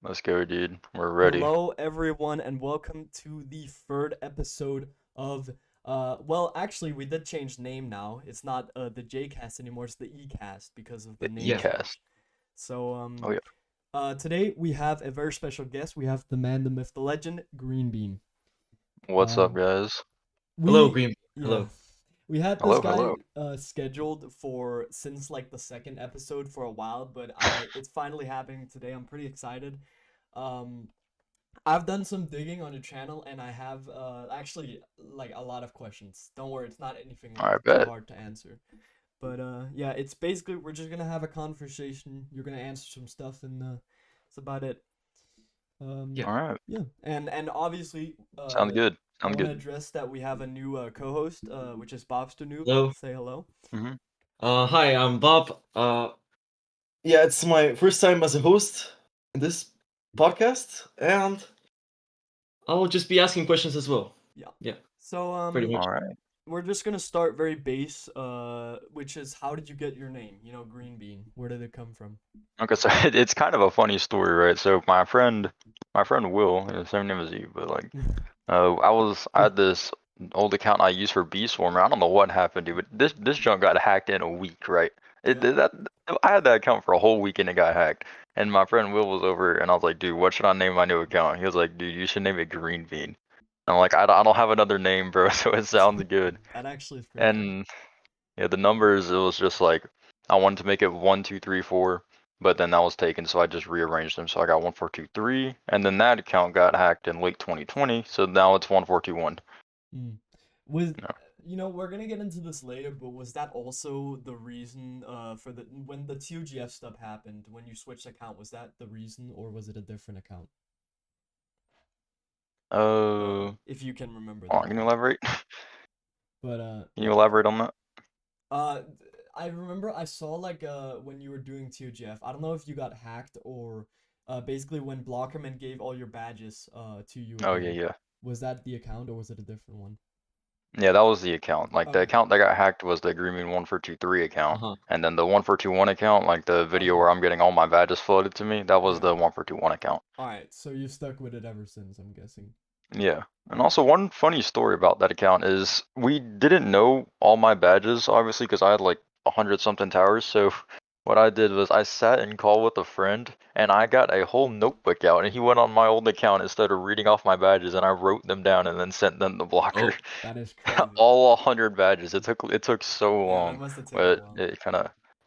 Let's go, dude. We're ready. Hello, everyone, and welcome to the third episode of. Well, actually, we did change name now. It's not the Jcast anymore. It's the ECast because of the The name Yeah. ECast. switch. So Oh yeah. today we have a very special guest. We have the man, the myth, the legend, Greenbean. What's up, Um, guys? Hello, we Green. yeah, Hello. we had this Hello, guy hello. scheduled for since like the second episode for a while, but it's finally happening today. I'm pretty excited. Um, I've done some digging on your channel and I have actually like a lot of questions. Don't worry, it's not anything like I too bet. hard to answer. But yeah, it's basically we're just gonna have a conversation. You're gonna answer some stuff and that's about it. Um, Yeah. All right. yeah, and obviously Sounds good. I Sounds want to good. address that we have a new co-host, which is Bobster Noob. Hello. Say hello. Mm-hmm. Hi, I'm Bob. Yeah, it's my first time as a host in this podcast, and I'll just be asking questions as well. Yeah. Yeah, So pretty much. All right. we're just gonna start very base, which is how did you get your name? You know, Green Bean. Where did it come from? Okay, so it's kind of a funny story, right? So my friend Will, same name as you, but like, I had this old account I used for Beeswarmer. I don't know what happened to it. This junk got hacked in a week, right? It Yeah. that I had that account for a whole week and it got hacked. And my friend Will was over, and I was like, dude, what should I name my new account? He was like, dude, you should name it Green Bean. I'm like, I don't have another name, bro, so it sounds good. That actually is pretty funny. And yeah, the numbers, it was just like I wanted to make it 1, 2, 3, 4, but then that was taken, so I just rearranged them. So I got 1423, and then that account got hacked in late 2020, so now it's 1421. Mm. Was No. we're gonna get into this later, but was that also the reason for the when the TOGF stuff happened, when you switched account, was that the reason or was it a different account? Uh, If you can remember hold that on, can you part. elaborate? But Can you yeah. elaborate on that? Uh I remember I saw like when you were doing TOGF. I don't know if you got hacked or basically when Blockerman gave all your badges to you Oh yeah, again. yeah. Was that the account or was it a different one? Yeah, that was the account. Like the Okay. account that got hacked was the Greenbean1423 account, Uh-huh. and then the 1421 account, like the video Okay. where I'm getting all my badges flooded to me, that was Yeah. the 1421 account. All right. So you stuck with it ever since, I'm guessing. Yeah. All And right. also one funny story about that account is we didn't know all my badges, obviously, because I had like 100 something towers. So what I did was I sat in call with a friend and I got a whole notebook out and he went on my old account and started reading off my badges and I wrote them down and then sent them the blocker. Oh, That is crazy. All 100 badges. It took so Yeah, that long, must have taken a but while.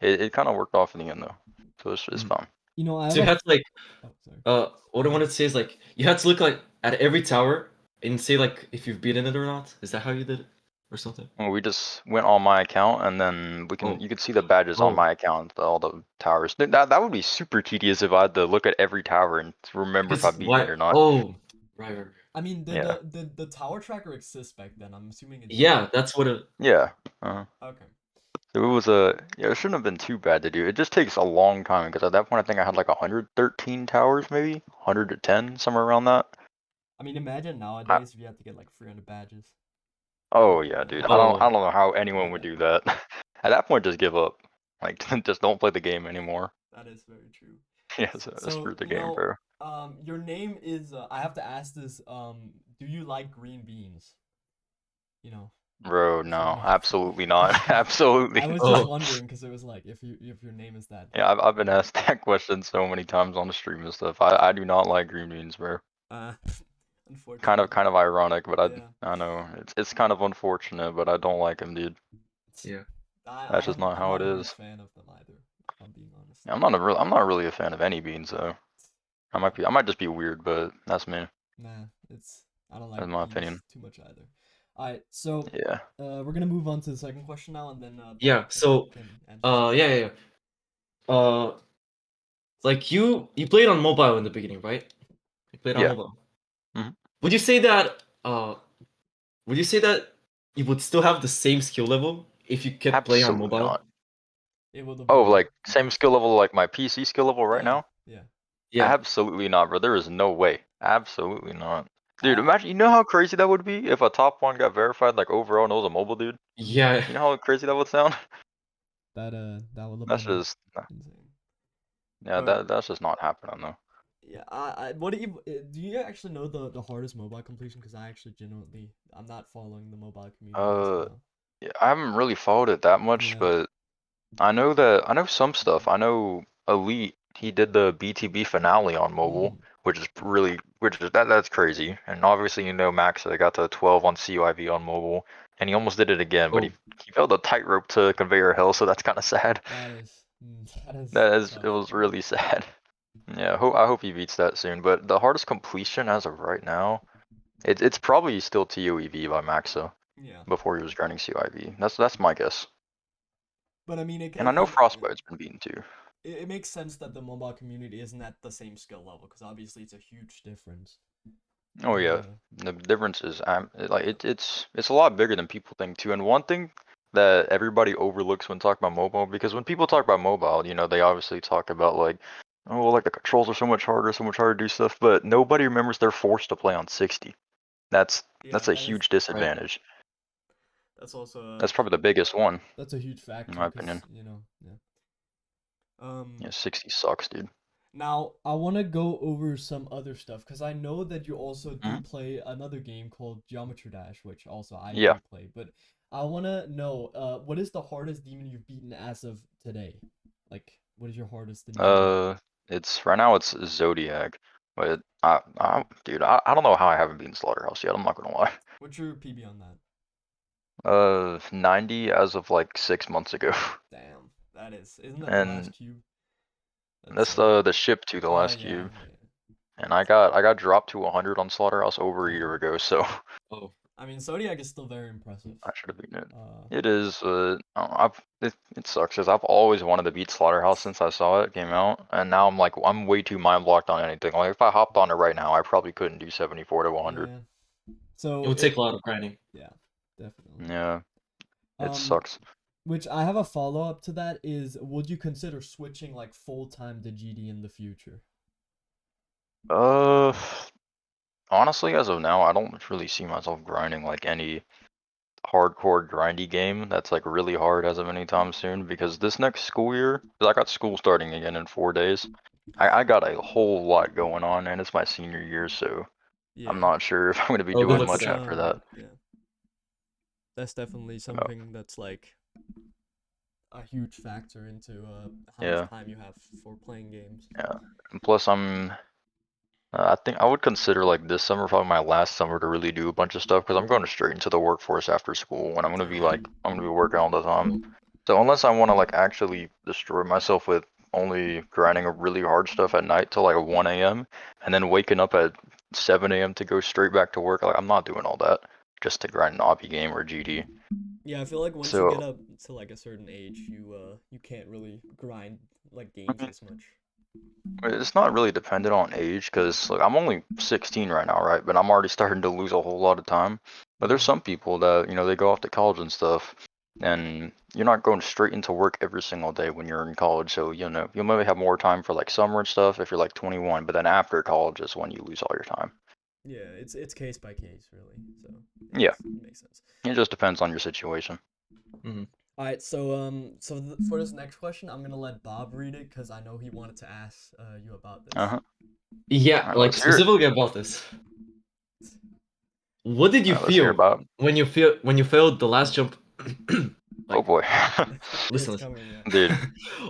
it kind of worked off in the end though. So it's mm. fine. I So have you a. had to like, Oh, sorry. what I wanted to say is like, you had to look like at every tower and say like if you've beaten it or not. Is that how you did it, or something? Well, we just went on my account and then Oh, you can see the badges on oh, my account, all the towers. That would be super tedious if I had to look at every tower and remember if I because beat it why? or not. Oh, right. I mean, did Yeah. the tower tracker exist back then? I'm assuming it did. Yeah, that's what it. Yeah. Okay. So it shouldn't have been too bad to do. It just takes a long time because at that point I think I had like 113 towers maybe, Oh. 110 somewhere around that. I mean, imagine I, nowadays if you had to get like 300 badges. oh yeah, dude. I don't Oh, I don't know how anyone would Yeah, do that. At that point just give up. Like just don't play the game anymore. that is very true. Yeah, so screw So, the game, bro. your name is. I have to ask this. Do you like green beans? You know, Bro, is your no, name? absolutely not. Okay. absolutely I was just oh. wondering because it was like if your name is that. Yeah, I've been Uh, asked that question so many times on the stream and stuff. I do not like green beans, bro. uh Kind of unfortunately. kind of ironic, but Yeah. I know it's kind of unfortunate, but I don't like him, dude. Yeah. That's just not I'm how not it a huge is. fan of them either, if I'm being honest. Yeah, I'm not really a fan of any beans though. Yeah. I might just be weird, but that's me. Nah, I don't That's like my beans opinion. too much either. Alright, so Yeah. we're gonna move on to the second question now, and then Bob Yeah. So, can answer some yeah, stuff. yeah, yeah. Like you played on mobile in the beginning, right? You played on Yeah. mobile. hmm Would you say that would you say that you would still have the same skill level if you kept playing on Absolutely mobile? not. It would have Oh, been like same skill level like my PC skill level right yeah, now? yeah. Yeah. Absolutely not, bro. There is no way. Absolutely not. Dude, I imagine, you know how crazy that would be if a top one got verified like overall and it was a mobile dude? Yeah. You know how crazy that would sound? that would have That's been just insane. yeah, But that's just not happening though. Yeah, what do you actually know the hardest mobile completion? Because I actually genuinely I'm not following the mobile community as of Uh, now. yeah, I haven't really followed it that much, Yeah. but I know some stuff. I know Elite, he did the BTB finale on mobile, Mm. which is that's crazy. And obviously, you know, Max, they got to 12 on CYV on mobile, and he almost did it again, but Oh, he failed the tightrope to conveyor hell, so that's kind of sad. That is That is, it tough. was really sad. Yeah, I hope he beats that soon. But the hardest completion as of right now, it's probably still TOEV by Maxa Yeah. before he was grinding CYV. That's my guess. But I mean, And I know Frostbite's been beaten too. it makes sense that the mobile community isn't at the same skill level because obviously it's a huge difference. Oh yeah, Uh, the difference is like yeah, it's a lot bigger than people think too. And one thing that everybody overlooks when talking about mobile, because when people talk about mobile, you know, they obviously talk about like, oh, like the controls are so much harder to do stuff, but nobody remembers they're forced to play on 60. That's yeah, that's a huge right. disadvantage. that's also That's probably the biggest one, that's a huge in factor my because opinion. yeah. Yeah, 60 sucks, dude. Now I want to go over some other stuff because I know that you also do Hmm. play another game called Geometry Dash, which also I Yeah. do play. But I want to know, what is the hardest demon you've beaten as of today? Like, what is your hardest in GD? Uh, it's right now it's Zodiac, but dude, I don't know how I haven't beaten Slaughterhouse yet. I'm not gonna lie. What's your PB on that? 90 as of like 6 months ago, Damn, isn't that the last and cube? That's that's the ship to the oh last yeah, cube, yeah. and I got dropped to 100 on Slaughterhouse over a year Damn. ago, so Oh, I mean, Zodiac is still very impressive. I should have beaten it. Uh, It is, it sucks because I've always wanted to beat Slaughterhouse since I saw it came out, and now I'm like I'm way too mind blocked on anything. Like if I hopped on it right now, I probably couldn't do 74 to 100. yeah. it So would take a lot of grinding. yeah, definitely. Yeah, it Um, sucks. which I have a follow up to that is, would you consider switching like full time to GD in the future? Uh, Honestly, as of now, I don't really see myself grinding like any hardcore grindy game that's like really hard as of any time soon because this next school year, 'cause I got school starting again in 4 days. I got a whole lot going on and it's my senior year, so I'm Yeah, not sure if I'm gonna be Oh, good doing luck with much that's that. after that. yeah, that's definitely Uh, something that's like a huge factor into how much yeah, time you have for playing games. yeah. And plus, I think I would consider like this summer probably my last summer to really do a bunch of stuff because I'm going straight into the workforce after school and Damn. I'm gonna be working all the time. So unless I want to like actually destroy myself with only grinding a really hard stuff at night till like 1 a.m. and then waking up at 7 a.m. to go straight back to work, like I'm not doing all that just to grind an obby game or GD. Yeah, I feel like once you get So up to like a certain age, you can't really grind like I games mean, as much. it's not really dependent on age because like I'm only 16 right now, right? But I'm already starting to lose a whole lot of time. But there's Yeah. some people that, you know, they go off to college and stuff, and you're not going straight into work every single day when you're in college. So, you know, you'll maybe have more time for like summer and stuff if you're like 21, but then after college is when you lose all your time. Yeah, it's case by case really. So yeah, Yeah, it makes sense. it just depends on your situation. Hmm. All right, so for this next question, I'm gonna let Bob read it because I know he wanted to ask you about this. Uh-huh. Yeah, All right, like let's hear it. specifically about this. What did you All right, let's hear feel about it. when you failed the last jump? Oh Like, boy. listen, It's listen. coming, yeah. Dude,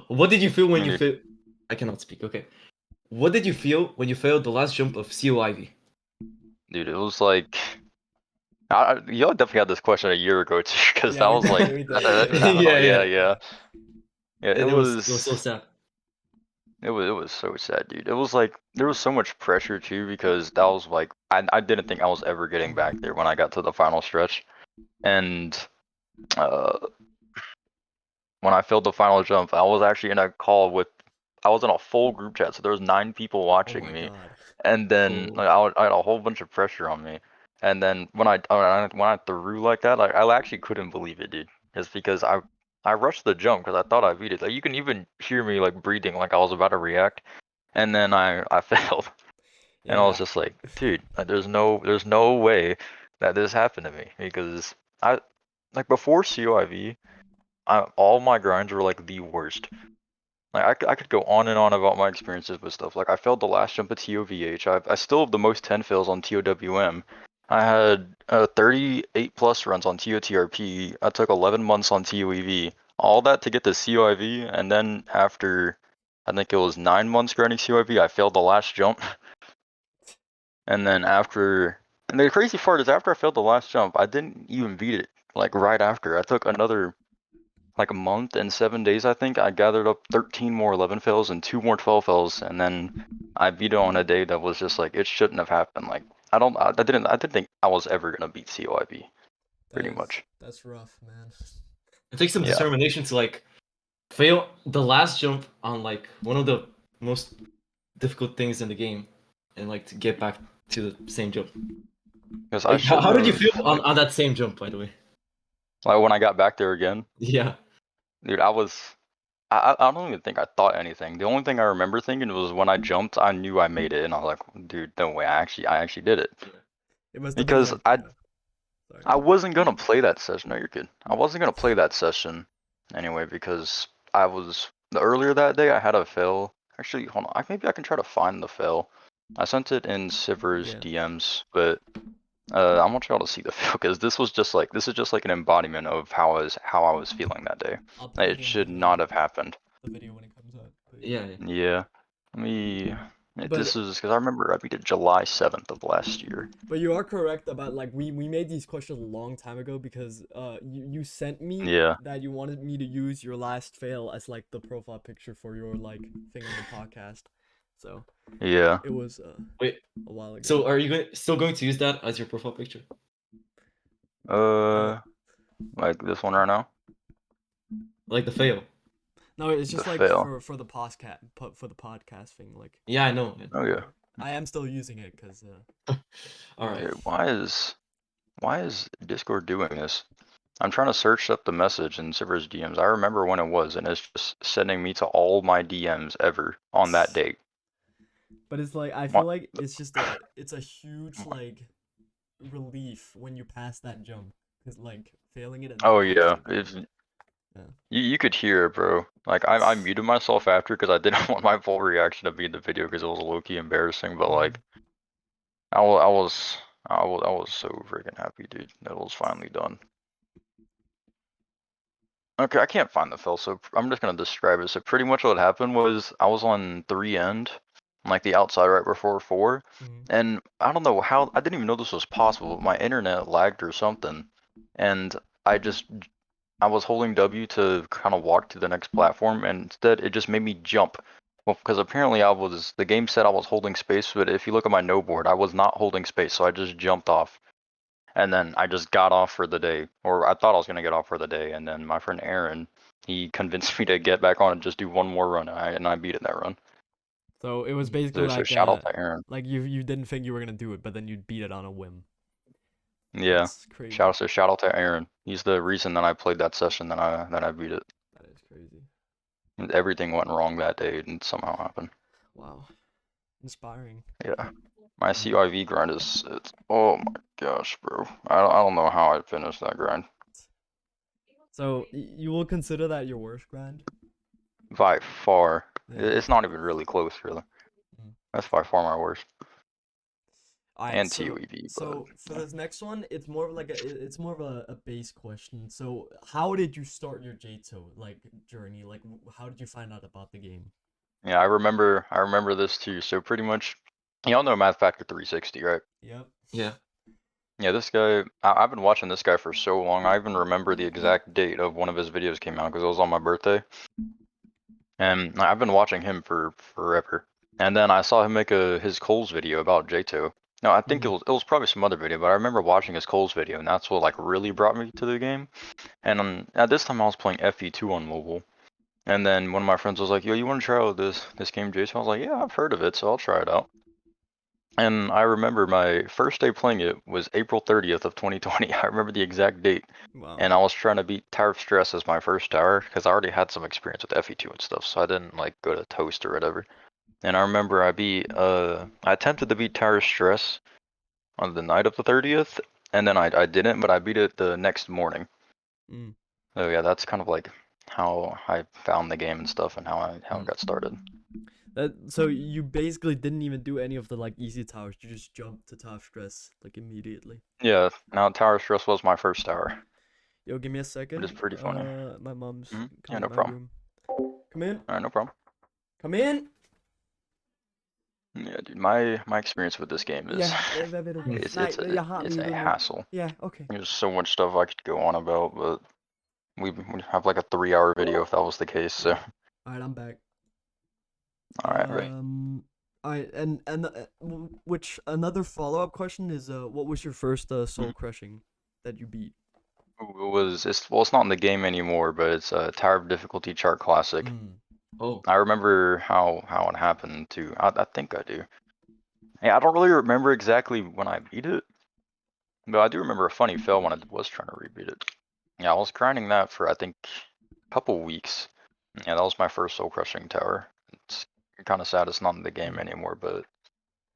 What did you feel when you dude, failed? I cannot speak. Okay. What did you feel when you failed the last jump of COIV? dude, it was like y'all definitely had this question a year ago too, because Yeah, that we was like did, we did, that yeah, happened. Yeah, Yeah, yeah. yeah, yeah. And it was so sad. It was so sad, dude. It was like there was so much pressure too because that was like I didn't think I was ever getting back there when I got to the final stretch, and uh, when I failed the final jump, I was actually in a call with I was in a full group chat, so there was 9 people Oh watching my me, god. and then Oh, like, I had a whole bunch of pressure on me, and then when I threw like that, like I actually couldn't believe it, dude. Just because I rushed the jump because I thought I beat it. Like you can even hear me like breathing like I was about to react, and then I failed, and I was Yeah. just like, dude, like, there's no way that this happened to me because I like before COIV, all my grinds were like the worst. Like I could go on and on about my experiences with stuff. Like I failed the last jump at TOVH. I still have the most 10 fails on TOWM. I had 38 plus runs on TOTRP. I took 11 months on TOEV. All that to get to COIV, and then after I think it was 9 months grinding COIV, I failed the last jump. And then and the crazy part is after I failed the last jump, I didn't even beat it. Like right after, I took another like a month and 7 days, I think. I gathered up 13 more 11 fails and 2 more 12 fails, and then I beat it on a day that was just like it shouldn't have happened. Like I didn't think I was ever gonna beat COIB, pretty much. That's rough, man. It takes some Yeah. determination to like fail the last jump on like one of the most difficult things in the game, and like to get back to the same jump. Because Like, how did you feel on that same jump, by the way? like when I got back there again, Yeah. dude, I don't even think I thought anything. The only thing I remember thinking was when I jumped, I knew I made it, and I was like, dude, no way, I actually did it. It must have Because been like. Sorry. I wasn't gonna play that session. No, you're good. I wasn't gonna play that session anyway because the earlier that day I had a fail. Actually, hold on. Maybe I can try to find the fail. I sent it in Siver's Yeah. DMs, but I want y'all to see the fail because this is just like an embodiment of how I was feeling that day. I'll put It should not have happened. the video when it comes out. But Yeah. Yeah. Let me. But- This is because I remember I beat it July 7th of last year. But you are correct about like we made these questions a long time ago because you sent me Yeah. that you wanted me to use your last fail as like the profile picture for your like thing on the podcast. So Yeah. it was Wait. a while ago. So are you still going to use that as your profile picture? Like this one right now. Like the fail? No, it's just The like fail. for the podcast thing. Like Yeah, I know. Oh yeah. I am still using it because All right. Dude, why is Discord doing this? I'm trying to search up the message in Siver's DMs. I remember when it was, and it's just sending me to all my DMs ever on that date. But it's like I What? feel like it's a huge like relief when you pass that jump because like failing it at Oh the yeah, actual you could hear it, bro. Like I muted myself after because I didn't want my full reaction to be in the video because it was low key embarrassing. But like, I was so freaking happy, dude. That was finally done. Okay, I can't find the fill, so I'm just gonna describe it. So pretty much what happened was I was on 3 end, like the outside right before 4, and I don't know how, I didn't even know this was possible, but my internet lagged or something, and I was holding W to kind of walk to the next platform, and instead it just made me jump. Well, because apparently the game said I was holding space, but if you look at my no board, I was not holding space, so I just jumped off. And then I just got off for the day, or I thought I was gonna get off for the day, and then my friend Aaron, he convinced me to get back on and just do one more run, and I beat it that run. So it was basically So like shout out to Aaron. like you didn't think you were gonna do it, but then you beat it on a whim. Yeah, That's crazy. shout out to Aaron. He's the reason that I played that session that I beat it. That is crazy. Everything went wrong that day, and somehow happened. Wow, inspiring. Yeah, my CIV grind oh my gosh, bro. I don't know how I finished that grind. So you will consider that your worst grind? By far, Yeah. it's not even really close, really. That's by far my worst. Alright, And so, TOEV, so but for this next one, it's more of like it's more of a base question. So how did you start your JTO like journey? Like how did you find out about the game? yeah, I remember this too. So pretty much, y'all know Math Factor 360, right? Yep. Yeah. Yeah, this guy, I've been watching this guy for so long. I even remember the exact date of one of his videos came out because it was on my birthday. And I've been watching him for forever. And then I saw him make his Coles video about J2. No, I think it was probably some other video, but I remember watching his Coles video, and that's what like really brought me to the game. And at this time I was playing FE2 on mobile. And then one of my friends was like, "Yo, you want to try out this game, J2?" I was like, "Yeah, I've heard of it, so I'll try it out." And I remember my first day playing it was April 30th of 2020. I remember the exact date. Wow. And I was trying to beat Tower of Stress as my first tower because I already had some experience with FE2 and stuff, so I didn't like go to Toast or whatever. And I remember I attempted to beat Tower of Stress on the night of the 30th, and then I didn't, but I beat it the next morning. So yeah, that's kind of like how I found the game and stuff, and how it got started. So you basically didn't even do any of the like easy towers. You just jumped to Tower Stress like immediately. Yeah. Now Tower of Stress was my first tower, Yo, give me a second. which is pretty funny. My mom's Yeah, coming no to my problem. room. Come in. All right, no problem. Come in. Yeah, dude, my experience with this game is it's a hassle. Yeah, okay. There's so much stuff I could go on about, but we'd have like a 3-hour video if that was the case. So, Alright, I'm back. all right. Right. Alright, and which another follow-up question is what was your first soul crushing that you beat? It's not in the game anymore, but it's a Tower of Difficulty Chart Classic. Oh. I remember how it happened too. I think I do. Yeah, I don't really remember exactly when I beat it, but I do remember a funny fail when I was trying to rebeat it. Yeah, I was grinding that for I think a couple weeks. Yeah, that was my first soul crushing tower. It's kind of sad it's not in the game anymore, but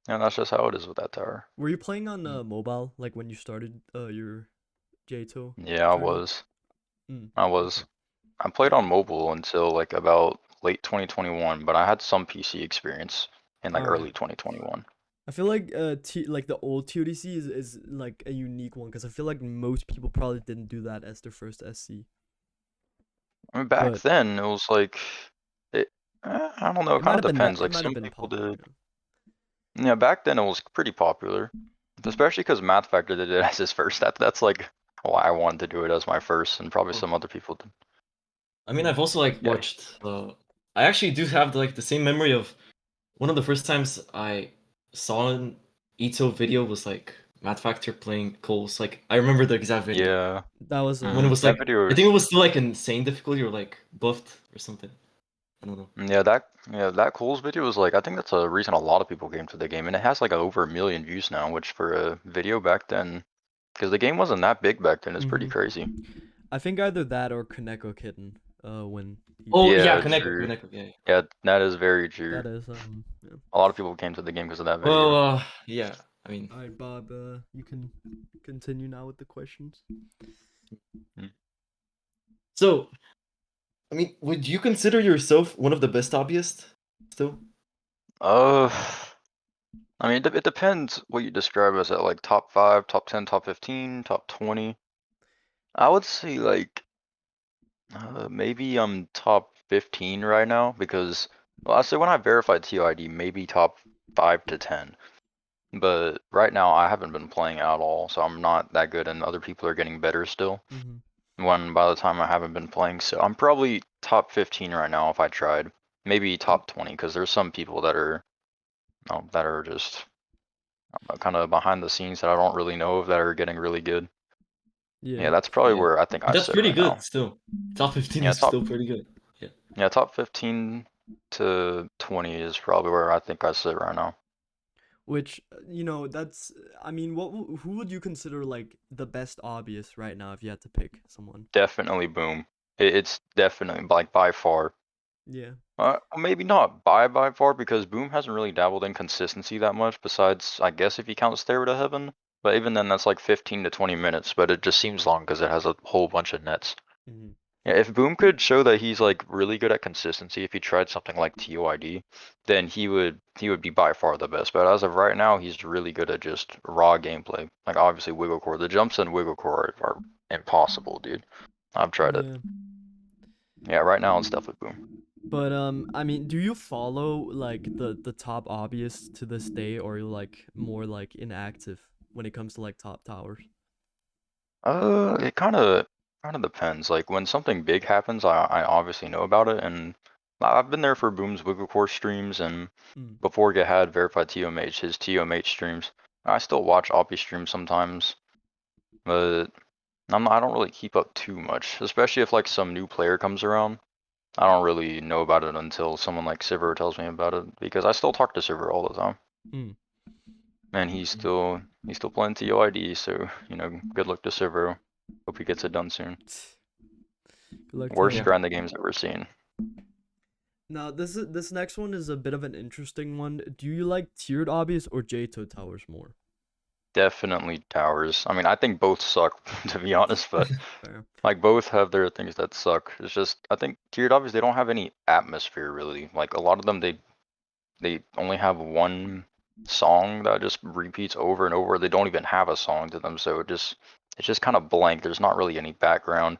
yeah, that's just how it is with that tower. Were you playing on mobile like when you started your J2? Yeah, I journey? was. Mm, I was. okay. I played on mobile until like about late 2021, but I had some PC experience in like Alright. early 2021. I feel like like the old TODC is like a unique one because I feel like most people probably didn't do that as their first SC. I mean, back But then it was like, I don't know. It it might kind of have been depends. it Like might have some been people popular. did. Yeah, back then it was pretty popular, especially because Math Factor did it as his first. That's like why I wanted to do it as my first, and probably some other people did. I mean, I've also like Yeah. watched. I actually do have like the same memory of one of the first times I saw an Ito video was like Math Factor playing Coles. Like I remember the exact video. Yeah. That was When it was That like video. I think it was still like insane difficulty or like buffed or something. I don't know. Yeah, that Coles video was like, I think that's a reason a lot of people came to the game, and it has like over 1 million views now, which for a video back then, because the game wasn't that big back then, is pretty crazy. I think either that or Kaneko Kitten. When he Oh Yeah, yeah, true. Koneko, yeah. Yeah, that is very true. that is yeah. A lot of people came to the game because of that video. Well, yeah. I mean, All right, Bob. You can continue now with the questions. so I mean, would you consider yourself one of the best hobbyists still? I mean, it depends what you describe as at like top 5, top 10, top 15, top 20. I would say like maybe I'm top 15 right now because, well, I say when I verified TOID, maybe top 5 to 10. But right now I haven't been playing at all, so I'm not that good, and other people are getting better still. When by the time I haven't been playing, so I'm probably top 15 right now if I tried. Maybe top 20 because there's some people that are just kind of behind the scenes that I don't really know of that are getting really good. Yeah, that's probably Yeah. where I think I That's sit pretty right good now. still. Top 15 Yeah, is still pretty good. Yeah. Yeah, top 15 to 20 is probably where I think I sit right now. Which that's. I mean, who would you consider like the best obvious right now if you had to pick someone? Definitely Boom. It's definitely like by far. Yeah. Maybe not by far because Boom hasn't really dabbled in consistency that much. Besides, I guess if you count Stairway to Heaven, but even then that's like 15 to 20 minutes. But it just seems long because it has a whole bunch of nets. Yeah, if Boom could show that he's like really good at consistency, if he tried something like TOID, then he would be by far the best. But as of right now, he's really good at just raw gameplay. Like obviously Wiggle Core, the jumps in Wiggle Core are impossible, dude. I've tried it. Yeah, right now it's definitely Boom. But I mean, do you follow like the top hobbyists to this day, or are you like more like inactive when it comes to like top towers? It kind of depends. Like when something big happens, I obviously know about it, and I've been there for Boom's Wiggle Core streams, and before Get had verified TOMH, his TOMH streams. I still watch Oppie streams sometimes, but I don't really keep up too much, especially if like some new player comes around. I don't really know about it until someone like Sivir tells me about it, because I still talk to Sivir all the time. And he's still playing TOID, so good luck to Sivir. Hope he gets it done soon. Good luck to Worst him. grind the game's ever seen. Now this next one is a bit of an interesting one. Do you like tiered obbies or J2 towers more? Definitely towers. I mean, I think both suck to be honest, but Fair. like both have their things that suck. It's just I think tiered obbies they don't have any atmosphere really. Like a lot of them they only have one song that just repeats over and over. They don't even have a song to them, so it's just kind of blank. There's not really any background.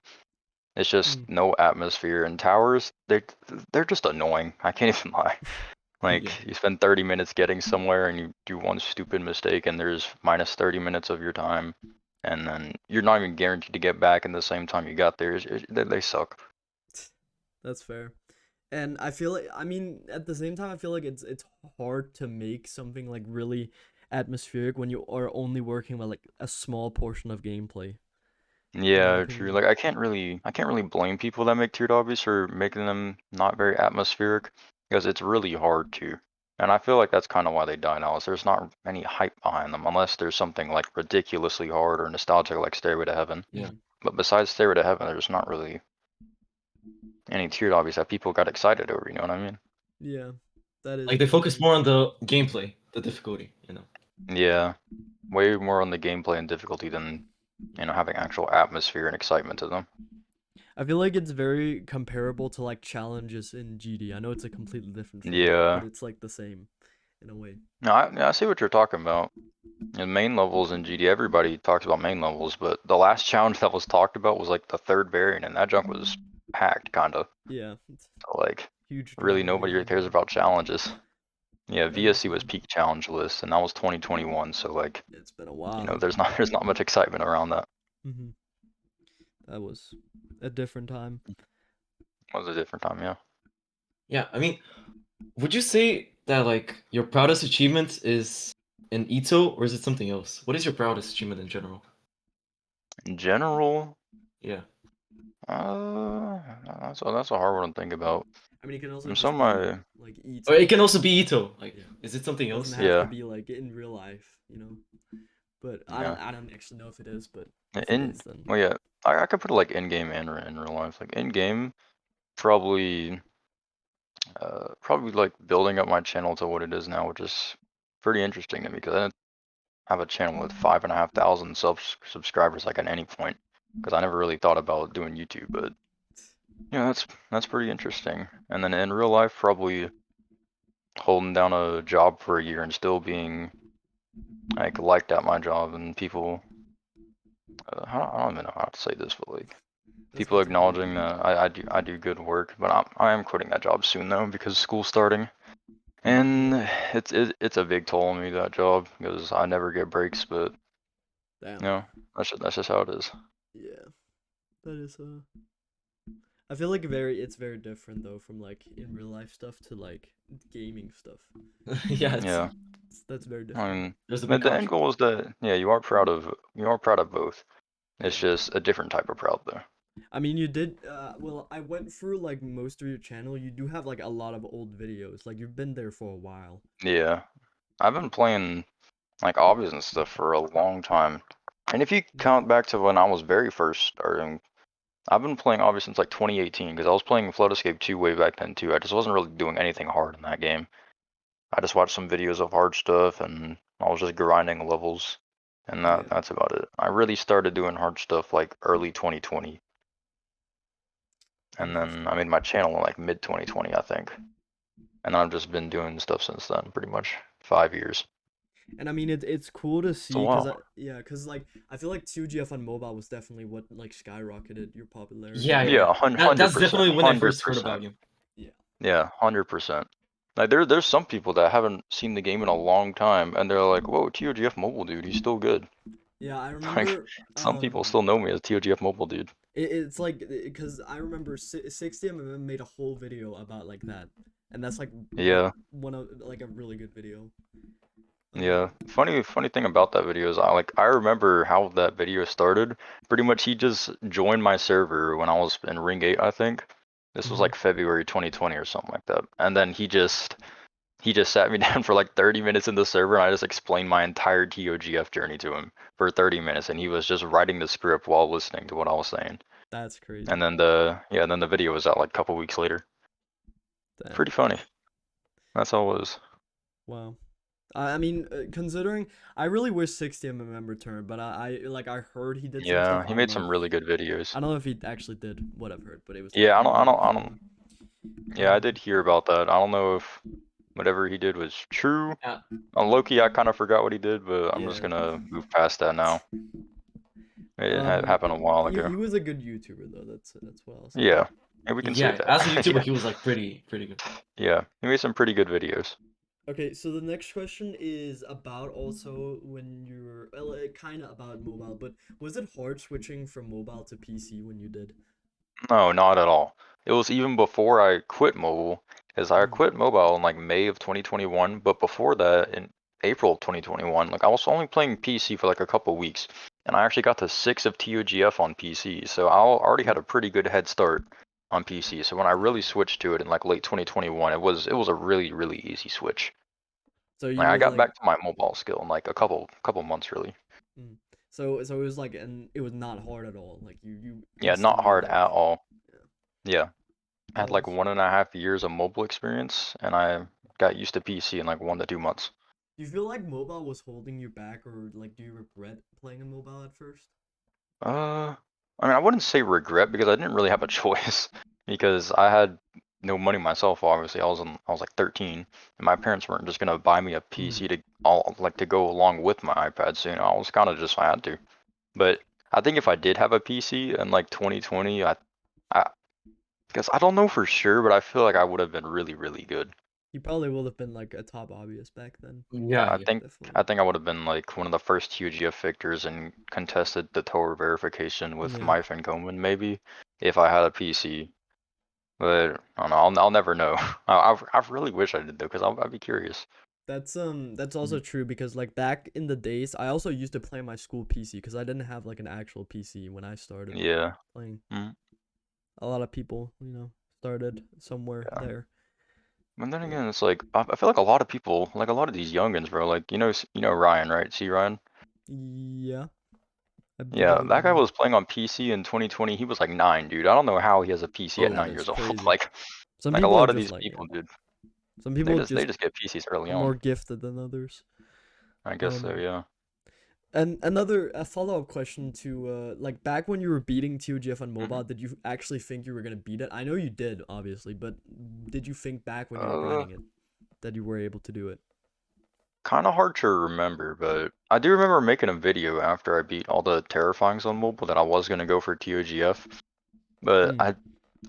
It's just Mm. no atmosphere. And towers, they're just annoying. I can't even lie. Like Yeah. you spend 30 minutes getting somewhere and you do one stupid mistake and there's minus 30 minutes of your time, and then you're not even guaranteed to get back in the same time you got there. They suck. That's fair. And I feel like, I mean, at the same time, I feel like it's hard to make something like really atmospheric when you are only working with like a small portion of gameplay, in my Yeah, true. opinion. Like I can't really blame people that make tiered obbies for making them not very atmospheric because it's really hard to. And I feel like that's kind of why they die now. Is there's not any hype behind them unless there's something like ridiculously hard or nostalgic like Stairway to Heaven. Yeah. Mhm. But besides Stairway to Heaven, there's not really any tiered obbies that people got excited over. You know what I mean? Yeah, that is Like they true. focus more on the gameplay, the difficulty, you know. Yeah, way more on the gameplay and difficulty than having actual atmosphere and excitement to them. I feel like it's very comparable to like challenges in GD. I know it's a completely different format, but Yeah. it's like the same in a way. No, I see what you're talking about. In main levels in GD, everybody talks about main levels, but the last challenge that was talked about was like the third variant, and that junk was packed, kinda. Yeah, it's So like, huge really drama nobody really behind cares that. about challenges. Yeah, That is VSC was true. peak challenge list, and that was 2021. So like, It's been a while. there's not there's not much excitement around that. Hmm. That was a different time. It was a different time, yeah. Yeah, I mean, would you say that like your proudest achievement is in Ito, or is it something else? What is your proudest achievement in general? In general, Yeah. that's a hard one to think about. I mean, it can also Some just of be my like Or it can Ito. also be Ito. Like, Yeah, is it something doesn't else? have to yeah be like in real life, you know. But yeah I don't actually know if it is, but if it in is, then well yeah I could put it like in game and in real life. Like in game, probably probably like building up my channel to what it is now, which is pretty interesting to me because I didn't have a channel with 5,500 subscribers like at any point because I never really thought about doing YouTube, but that's pretty interesting. And then in real life, probably holding down a job for a year and still being like liked at my job and people. I don't even know how to say this, but like that's people good to hear. acknowledging that I do good work. But I am quitting that job soon though because school's starting. And Yeah. it's a big toll on me that job because I never get breaks, but Damn. you know that's just how it is. Yeah. That is I feel like it's very different though from like in real life stuff to like gaming stuff. Yeah, Yeah, That's very I different. mean there's a big the end contrast. goal is that you are proud of both. It's Yeah. just a different type of proud though. I mean, you did well, I went through like most of your channel. You do have like a lot of old videos. Like you've been there for a while. Yeah, I've been playing like obbies and stuff for a long time, and if you Yeah. count back to when I was very first starting, I've been playing obbies since like 2018 because I was playing Flood Escape 2 way back then too. I just wasn't really doing anything hard in that game. I just watched some videos of hard stuff and I was just grinding levels, and Yeah. that's about it. I really started doing hard stuff like early 2020, and then I Interesting. made my channel in like mid 2020, I think. And I've just been doing stuff since then, pretty much 5 years. And I mean, it's cool to It's a see while. cause like I feel like 2GF on mobile was definitely what like skyrocketed your popularity. Yeah, yeah, Yeah, yeah. hundred That's percent, definitely when I hundred first heard percent. about you. Yeah. Yeah, 100%. Like there's some people that haven't seen the game in a long time, and they're like, "Whoa, TOGF Mobile dude, he's still good." Yeah, I Like remember some people still know me as TOGF Mobile dude. it's like because I remember 60mm made a whole video about like that, and that's like Yeah, one of like a really good video. yeah. Um, Funny thing about that video is I remember how that video started. Pretty much he just joined my server when I was in Ring 8, I think. This was mhm. like February 2020 or something like that. And then he just sat me down for like 30 minutes in the server and I just explained my entire TOGF journey to him for 30 minutes and he was just writing the script while listening to what I was saying. That's And crazy. then the video was out like a couple weeks later. Damn. Pretty funny. That's all it was. Wow. I mean, considering I really wish 60mm returned, but I heard he did some stuff. Yeah, I he don't made know some if really good videos. I don't know if he actually did what I've heard, but it was like Yeah, kind of I weird. don't. Yeah, I did Um, hear about that. I don't know if whatever he did was true. Yeah. On Loki, I kind of forgot what he did, but I'm just yeah. gonna move past that now. It Um, happened a while ago. he was a good YouTuber though. That's what I'll say. Yeah, yeah, we can say Yeah, that. as a YouTuber, Yeah, he was like pretty good. yeah, he made some pretty good videos. Okay, so the next question is about also when you're well, kind of about mobile, but was it hard switching from mobile to PC when you did? No, not at all. It was even before I quit mobile, because I Mm, quit mobile in like May of 2021. But before that, in April of 2021, like I was only playing PC for like a couple weeks, and I actually got to 6 of TOGF on PC. So I already had a pretty good head start on PC. So when I really switched to it in like late 2021, it was a really easy switch. So Like you I were got like, back to my mobile skill in like a couple months really. mm. So it was like, and it was not hard at all. Like you Yeah, not instantly hard like, at all. yeah, Yeah. I that had like was. 1.5 years of mobile experience, and I got used to PC in like 1 to 2 months. Do you feel like mobile was holding you back, or like do you regret playing a mobile at first? Uh, I mean, I wouldn't say regret because I didn't really have a choice because I had no money myself. Obviously, I was like 13, and my parents weren't just gonna buy me a Mm. PC to all like to go along with my iPad. So I was kind of just I had to. But I think if I did have a PC in like 2020, I guess I don't know for sure, but I feel like I would have been really good. You probably would have been like a top obvious back then. Yeah, I yeah. think Definitely. I think I would have been like one of the first TOGF victors and contested the tower verification with Yeah. Myth and Coleman maybe if I had a PC. But I don't know. I'll never know. I really wish I did though, because I'd be curious. That's also true because like back in the days, I also used to play my school PC because I didn't have like an actual PC when I started Yeah. playing. Mm, A lot of people, started somewhere yeah. there. And then But again, it's like I feel like a lot of people, like a lot of these youngins, bro. Like you know Ryan, right? See Ryan? yeah, I Yeah, believe I that guy do. was playing on PC in 2020. He was like 9, dude. I don't know how he has a PC at Oh, That 9 is years old. crazy. Like Some like a people are lot of just these like, yeah. people, dude. Some They people just they just just get PCs early are on. more gifted than others. I guess so, Um, yeah. and another a follow-up question to like back when you were beating TOGF on Mhm. mobile, did you actually think you were gonna beat it? I know you did, obviously, but did you think back when you were Uh, grinding it that you were able to do it? Kind of hard to remember, but I do remember making a video after I beat all the terrifyings on mobile that I was gonna go for TOGF. But Mm,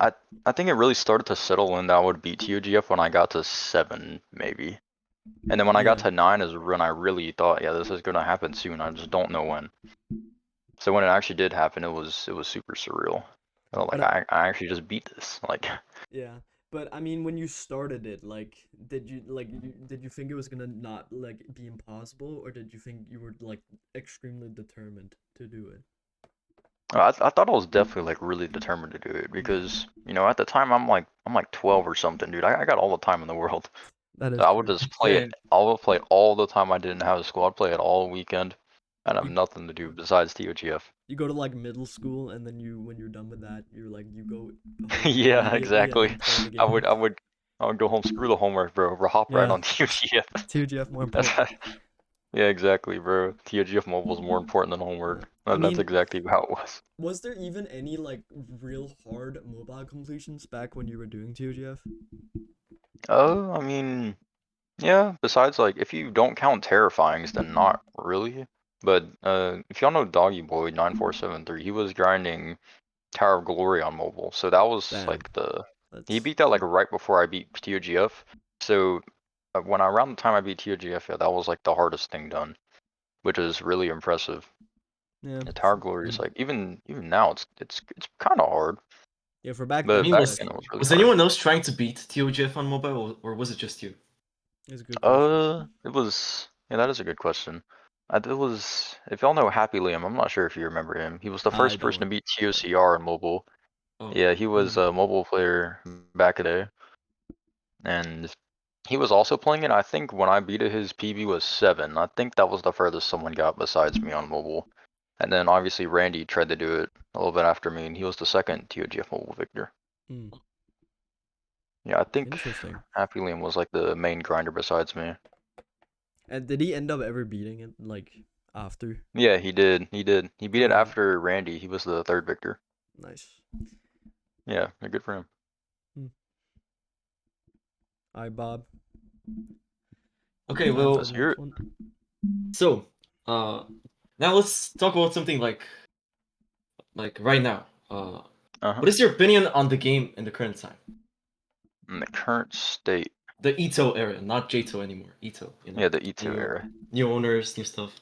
I I think it really started to settle in that I would beat TOGF when I got to 7, maybe. And then when I got yeah. to 9 is when I really thought, yeah, this is gonna happen soon. I just don't know when. So when it actually did happen, it was super surreal. Like But I actually just beat this. Like yeah, but I mean, when you started it, like, did you think it was gonna not like be impossible, or did you think you were like extremely determined to do it? I thought I was definitely like really determined to do it Yeah, because at the time I'm like 12 or something, dude. I got all the time in the world. that So is I would true. just play it. same. I would play all the time I didn't have a school. I'd play it all weekend. I'd have You nothing to do besides TOGF. you go to like middle school, and then when you're done with that, you go home Yeah, immediately and exactly. then play the I game. would I would I would go home, screw the homework, bro. Hop right Yeah, on TOGF. TOGF more That's important. yeah, exactly, bro. TOGF mobile is more important than Yeah, homework. I That's mean, exactly how it was. was there even any like real hard mobile completions back when you were doing TOGF? I mean, yeah, besides like if you don't count terrifyings, then not really. But if y'all know Doggy Boy 9473, he was grinding Tower of Glory on mobile. So that was Damn, like he that's beat that like right before I beat TOGF. So around the time I beat TOGF, yeah, that was like the hardest thing done, which is really impressive. yeah. The Tower of Glory is like even now it's kind of hard, Yeah, for back I but then, mean, it's back was then it was definitely really was hard. anyone else trying to beat TOGF on mobile, or was it just you? it's a good question. It was yeah, that is a good question. It was if y'all know Happy Liam, I'm not sure if you remember him. He was the I first person to don't, beat but TOCR on mobile. Oh, Yeah, he was mm, a mobile player back in the day, and he was also playing it. I think when I beat it, his PB was 7. I think that was the furthest someone got besides me on mobile. And then obviously Randy tried to do it a little bit after me, and he was the second TOGF mobile victor. mm, Yeah, I think interesting. Happy Liam was like the main grinder besides me. And did he end up ever beating it like after? Yeah, he did. He did. He beat it Alright, after Randy. He was the third victor. nice. Yeah, good for him. Alright, Bob. Okay, Time for well, Let's the hear next it. one. so now let's talk about something like right now. Uh-huh. What is your opinion on the game in the current time? In the current state. The Ito era, not Jato anymore. Ito, you know. Yeah, the E2 New era. new owners, new stuff.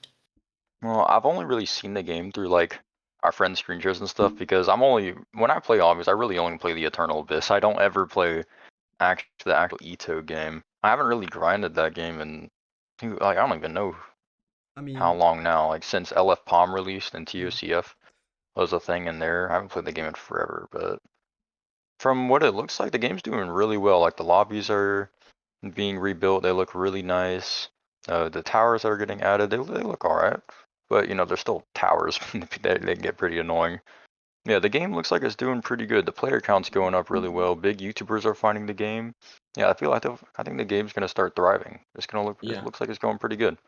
Well, I've only really seen the game through like our friends' screen shares and stuff because when I play Obvious, I really only play the Eternal Abyss. I don't ever play the actual Ito game. I haven't really grinded that game in like I don't even know I how mean, long now. Like since LF Palm released and mm, TOCF was a thing in there. I haven't played the game in forever, but from what it looks like, the game's doing really well. Like the lobbies are being rebuilt. They look really nice. The towers that are getting added, they look alright. But they're still towers. They get pretty annoying. Yeah, the game looks like it's doing pretty good. The player count's going up really well. Big YouTubers are finding the game. Yeah, I think the game's gonna start thriving. It Yeah. looks like it's going pretty good.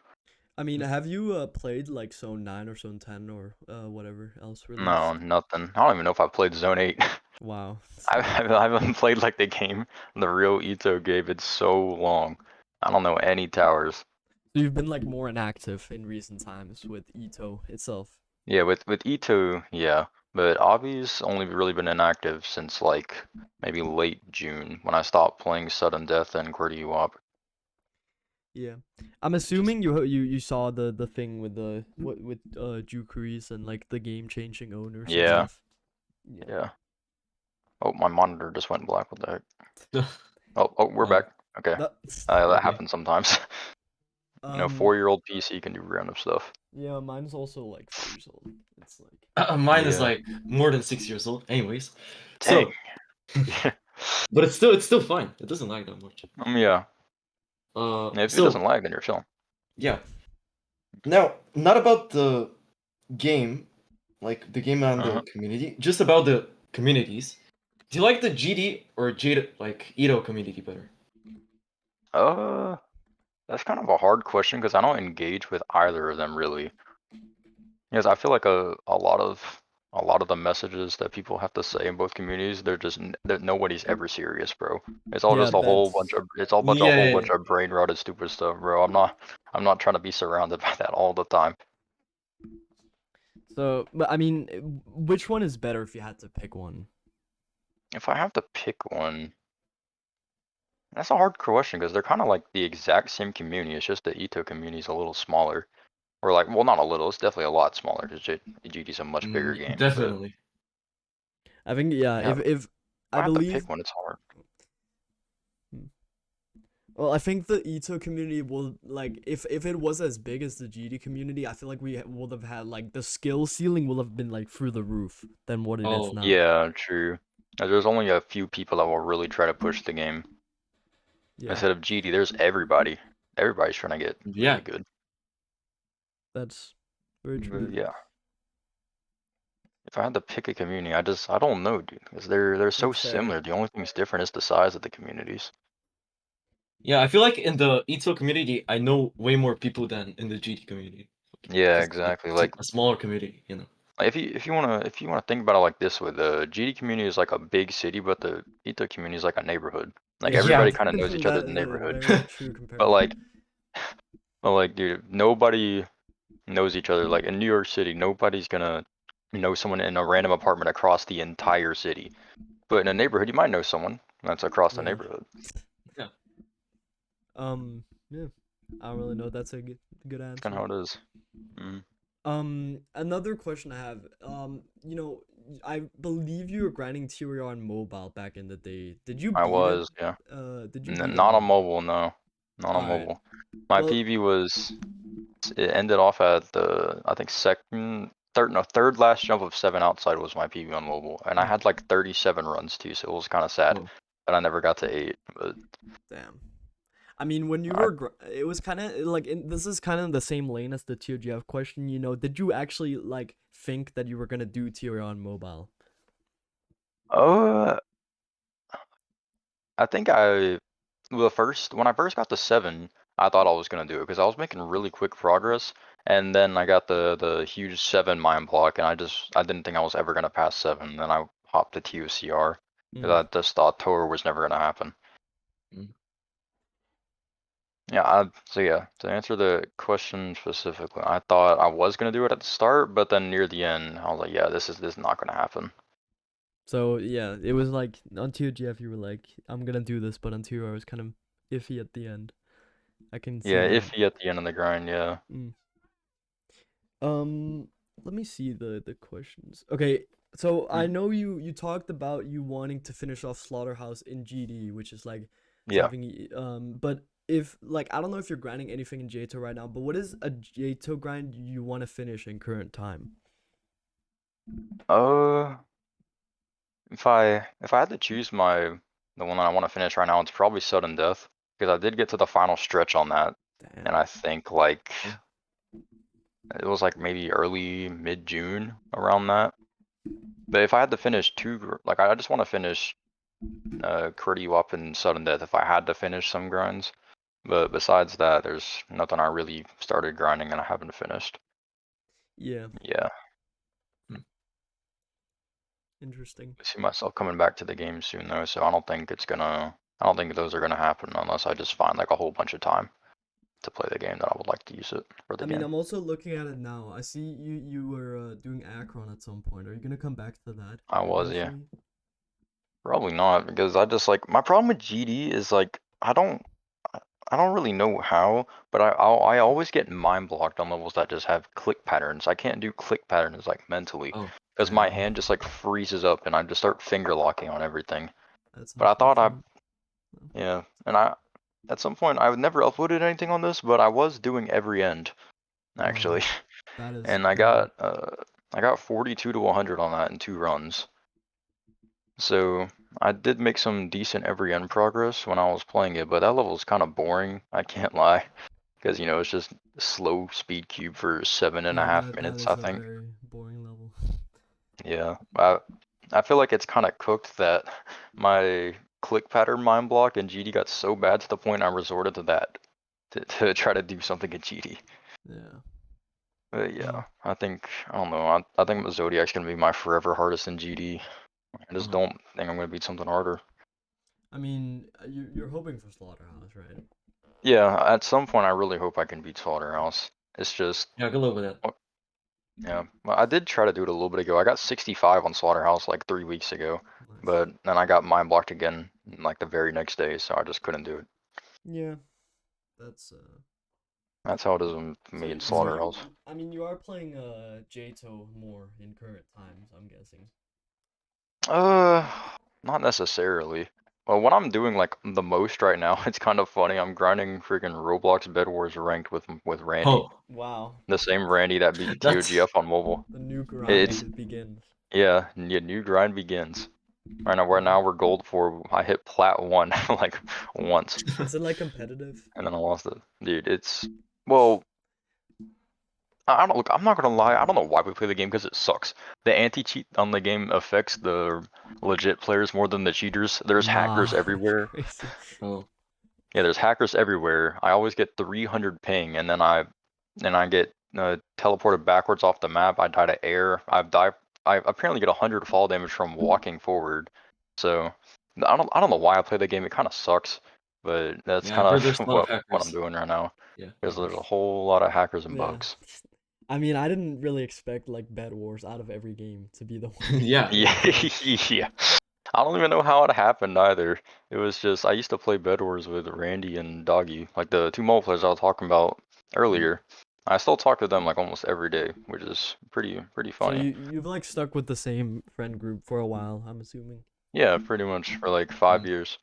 I mean, have you played like Zone 9 or Zone 10 or whatever else No, released? nothing. I don't even know if I played Zone 8. Wow. I haven't played like the game, the real Ito game. It's so long. I don't know any towers. So you've been like more inactive in recent times with Ito itself. Yeah, with Ito, yeah. But Obby's only really been inactive since like maybe late June when I stopped playing Sudden Death and QWERTY WOP. Yeah, I'm assuming you saw the thing with the what with Jukuris and like the game changing owners and Yeah, stuff. Yeah. yeah. Oh, my monitor just went black. What the heck? Oh, we're uh, back. Okay. That, That okay. happens sometimes. um 4-year-old PC can do random stuff. yeah, mine's also like 4 years old. It's like Mine is Yeah. like more than 6 years old. Anyways, Dang. so but it's still fine. It doesn't lag that much. Yeah. If it doesn't So lag, then you're chilling. yeah. Now, not about the game, like the game and the Uh-huh. community, just about the communities. Do you like the GD or Jade like Ito community better? That's kind of a hard question because I don't engage with either of them really. Because I feel like a lot of the messages that people have to say in both communities, that nobody's ever serious, bro. It's all yeah, just a whole bunch that's of it's all bunch a whole Yeah. bunch of brain rotted stupid stuff, bro. I'm not trying to be surrounded by that all the time. so. But I mean, which one is better if you had to pick one? If I have to pick one, that's a hard question because they're kind of like the exact same community. It's just the Ito community is a little smaller, or like, well, not a little. It's definitely a lot smaller because GT's a much bigger game. But Definitely. I think yeah, yeah, if if I I have to believe. pick one, it's hard. Hmm. Well, I think the Ito community will like if it was as big as the GD community, I feel like we would have had like the skill ceiling will have been like through the roof than what it is Oh, now. Yeah, true. There's only a few people that will really try to push the game. Yeah, Instead of GD, there's everybody. Everybody's trying to get yeah. really good. that's very true. But yeah, if I had to pick a community, I don't know, dude, because they're so That's fair. similar. The only thing's different is the size of the communities. Yeah, I feel like in the Ito community, I know way more people than in the GT community. Yeah, Because exactly. it's Like a smaller community. if you wanna think about it like this, way, the GD community is like a big city, but the Ito community is like a neighborhood. Like Yeah, Yeah. everybody kind of knows each other in the that neighborhood. very true But comparison. like, dude, nobody knows each other. Like in New York City, nobody's gonna know someone in a random apartment across the entire city. But in a neighborhood, you might know someone that's across the Yeah. neighborhood. Yeah. Yeah. I don't really know. That's a good That's kind answer. of how it is. Mm. Another question I have. I believe you were grinding Tyrion on mobile back in the day. Did you I beat it? was, yeah. Did you beat it Not on on mobile? mobile, no. Not on All right. mobile. My Well, PB was, it ended off at the, I think third last jump of 7 outside was my PB on mobile. And I mm, had like 37 runs too, so it was kind of sad. Oh. But I never got to 8. But damn. I mean, when you I, were, it was kind of like this is kind of the same lane as the TOGF question. Did you actually like think that you were gonna do Tyrion on mobile? I think when I first got to 7, I thought I was gonna do it because I was making really quick progress, and then I got the huge 7 mind block, and I didn't think I was ever gonna pass 7. Then I hopped to TOCR because I just thought Tower was never gonna happen. Mm. Yeah, so yeah, to answer the question specifically, I thought I was gonna do it at the start, but then near the end, I was like, yeah, this is not gonna happen. So yeah, it was like on TOGF you were like, I'm gonna do this, but on TOR I was kind of iffy at the end. I can see Yeah, that. iffy at the end of the grind, yeah. Let me see the questions. Okay, so I Mm. know you talked about you wanting to finish off Slaughterhouse in GD, which is like Yeah. something but if like I don't know if you're grinding anything in JTO right now, but what is a JTO grind you want to finish in current time? If I had to choose the one that I want to finish right now, it's probably Sudden Death because I did get to the final stretch on that, and I Damn. think like Yeah. it was like maybe early mid-June around that. But if I had to finish like I just want to finish Curdy Up and Sudden Death if I had to finish some grinds. But besides that, there's nothing I really started grinding and I haven't finished. Yeah, Yeah, interesting. I see myself coming back to the game soon though, so I don't think those are gonna happen unless I just find like a whole bunch of time to play the game that I would like to use it for the I mean, game. I'm also looking at it now. I see you were doing Akron at some point. Are you gonna come back to that I was, yeah. eventually? Probably not because I just like my problem with GD is like I don't really know how, but I always get mind blocked on levels that just have click patterns. I can't do click patterns like mentally Oh, because my Damn, hand just like freezes up and I just start finger locking on everything. that's But I thought unfortunate. yeah, and at some point I've never uploaded anything on this, but I was doing every end Wow, actually, that is and crazy. I got 42 to 100 on that in 2 runs. So I did make some decent every end progress when I was playing it, but that level is kind of boring. I can't lie, because it's just slow speed cube for seven and a Yeah, half that minutes. is I a think. very boring level. Yeah, I feel like it's kind of cooked that my click pattern mind block in GD got so bad to the point I resorted to that to try to do something in GD. Yeah. But yeah, I don't know. I think Zodiac's gonna be my forever hardest in GD. I just don't think I'm gonna beat something harder. I mean, you're hoping for Slaughterhouse, right? Yeah, at some point I really hope I can beat Slaughterhouse. It's just, yeah, good luck with that. yeah, well, I did try to do it a little bit ago. I got 65 on Slaughterhouse like 3 weeks ago, Nice. but then I got mind blocked again like the very next day, so I just couldn't do it. Yeah, that's That's how it is with me in so Slaughterhouse. I mean, you are playing JTO more in current times, I'm guessing. Uh, Not necessarily. Well, what I'm doing like the most right now, it's kind of funny. I'm grinding freaking Roblox Bed Wars ranked with Randy, Oh, Wow, the same Randy that beat that's TOGF on mobile. the new It's grind begins. Yeah, new grind begins. Right now we're gold 4. I hit plat 1 like once, Is it like competitive? and then I lost it. Dude, well, I don't look. I'm not gonna lie. I don't know why we play the game because it sucks. The anti-cheat on the game affects the legit players more than the cheaters. There's Nah, hackers everywhere. crazy. oh Yeah, there's hackers everywhere. I always get 300 ping, and then I get teleported backwards off the map. I die to air. I apparently get 100 fall damage from walking forward. So I don't know why I play the game. It kind of sucks, but that's yeah, I've kind heard of there's a lot of what I'm hackers. doing right now. Yeah. There's a whole lot of hackers and Yeah. bugs. I mean, I didn't really expect like Bed Wars out of every game to be the one Yeah. that got Yeah, banned. yeah. I don't even know how it happened either. It was just I used to play Bed Wars with Randy and Doggy, like the 2 mobile players I was talking about earlier. I still talk to them like almost every day, which is pretty So funny. you've like stuck with the same friend group for a while, I'm assuming. Yeah, pretty much for like 5 years.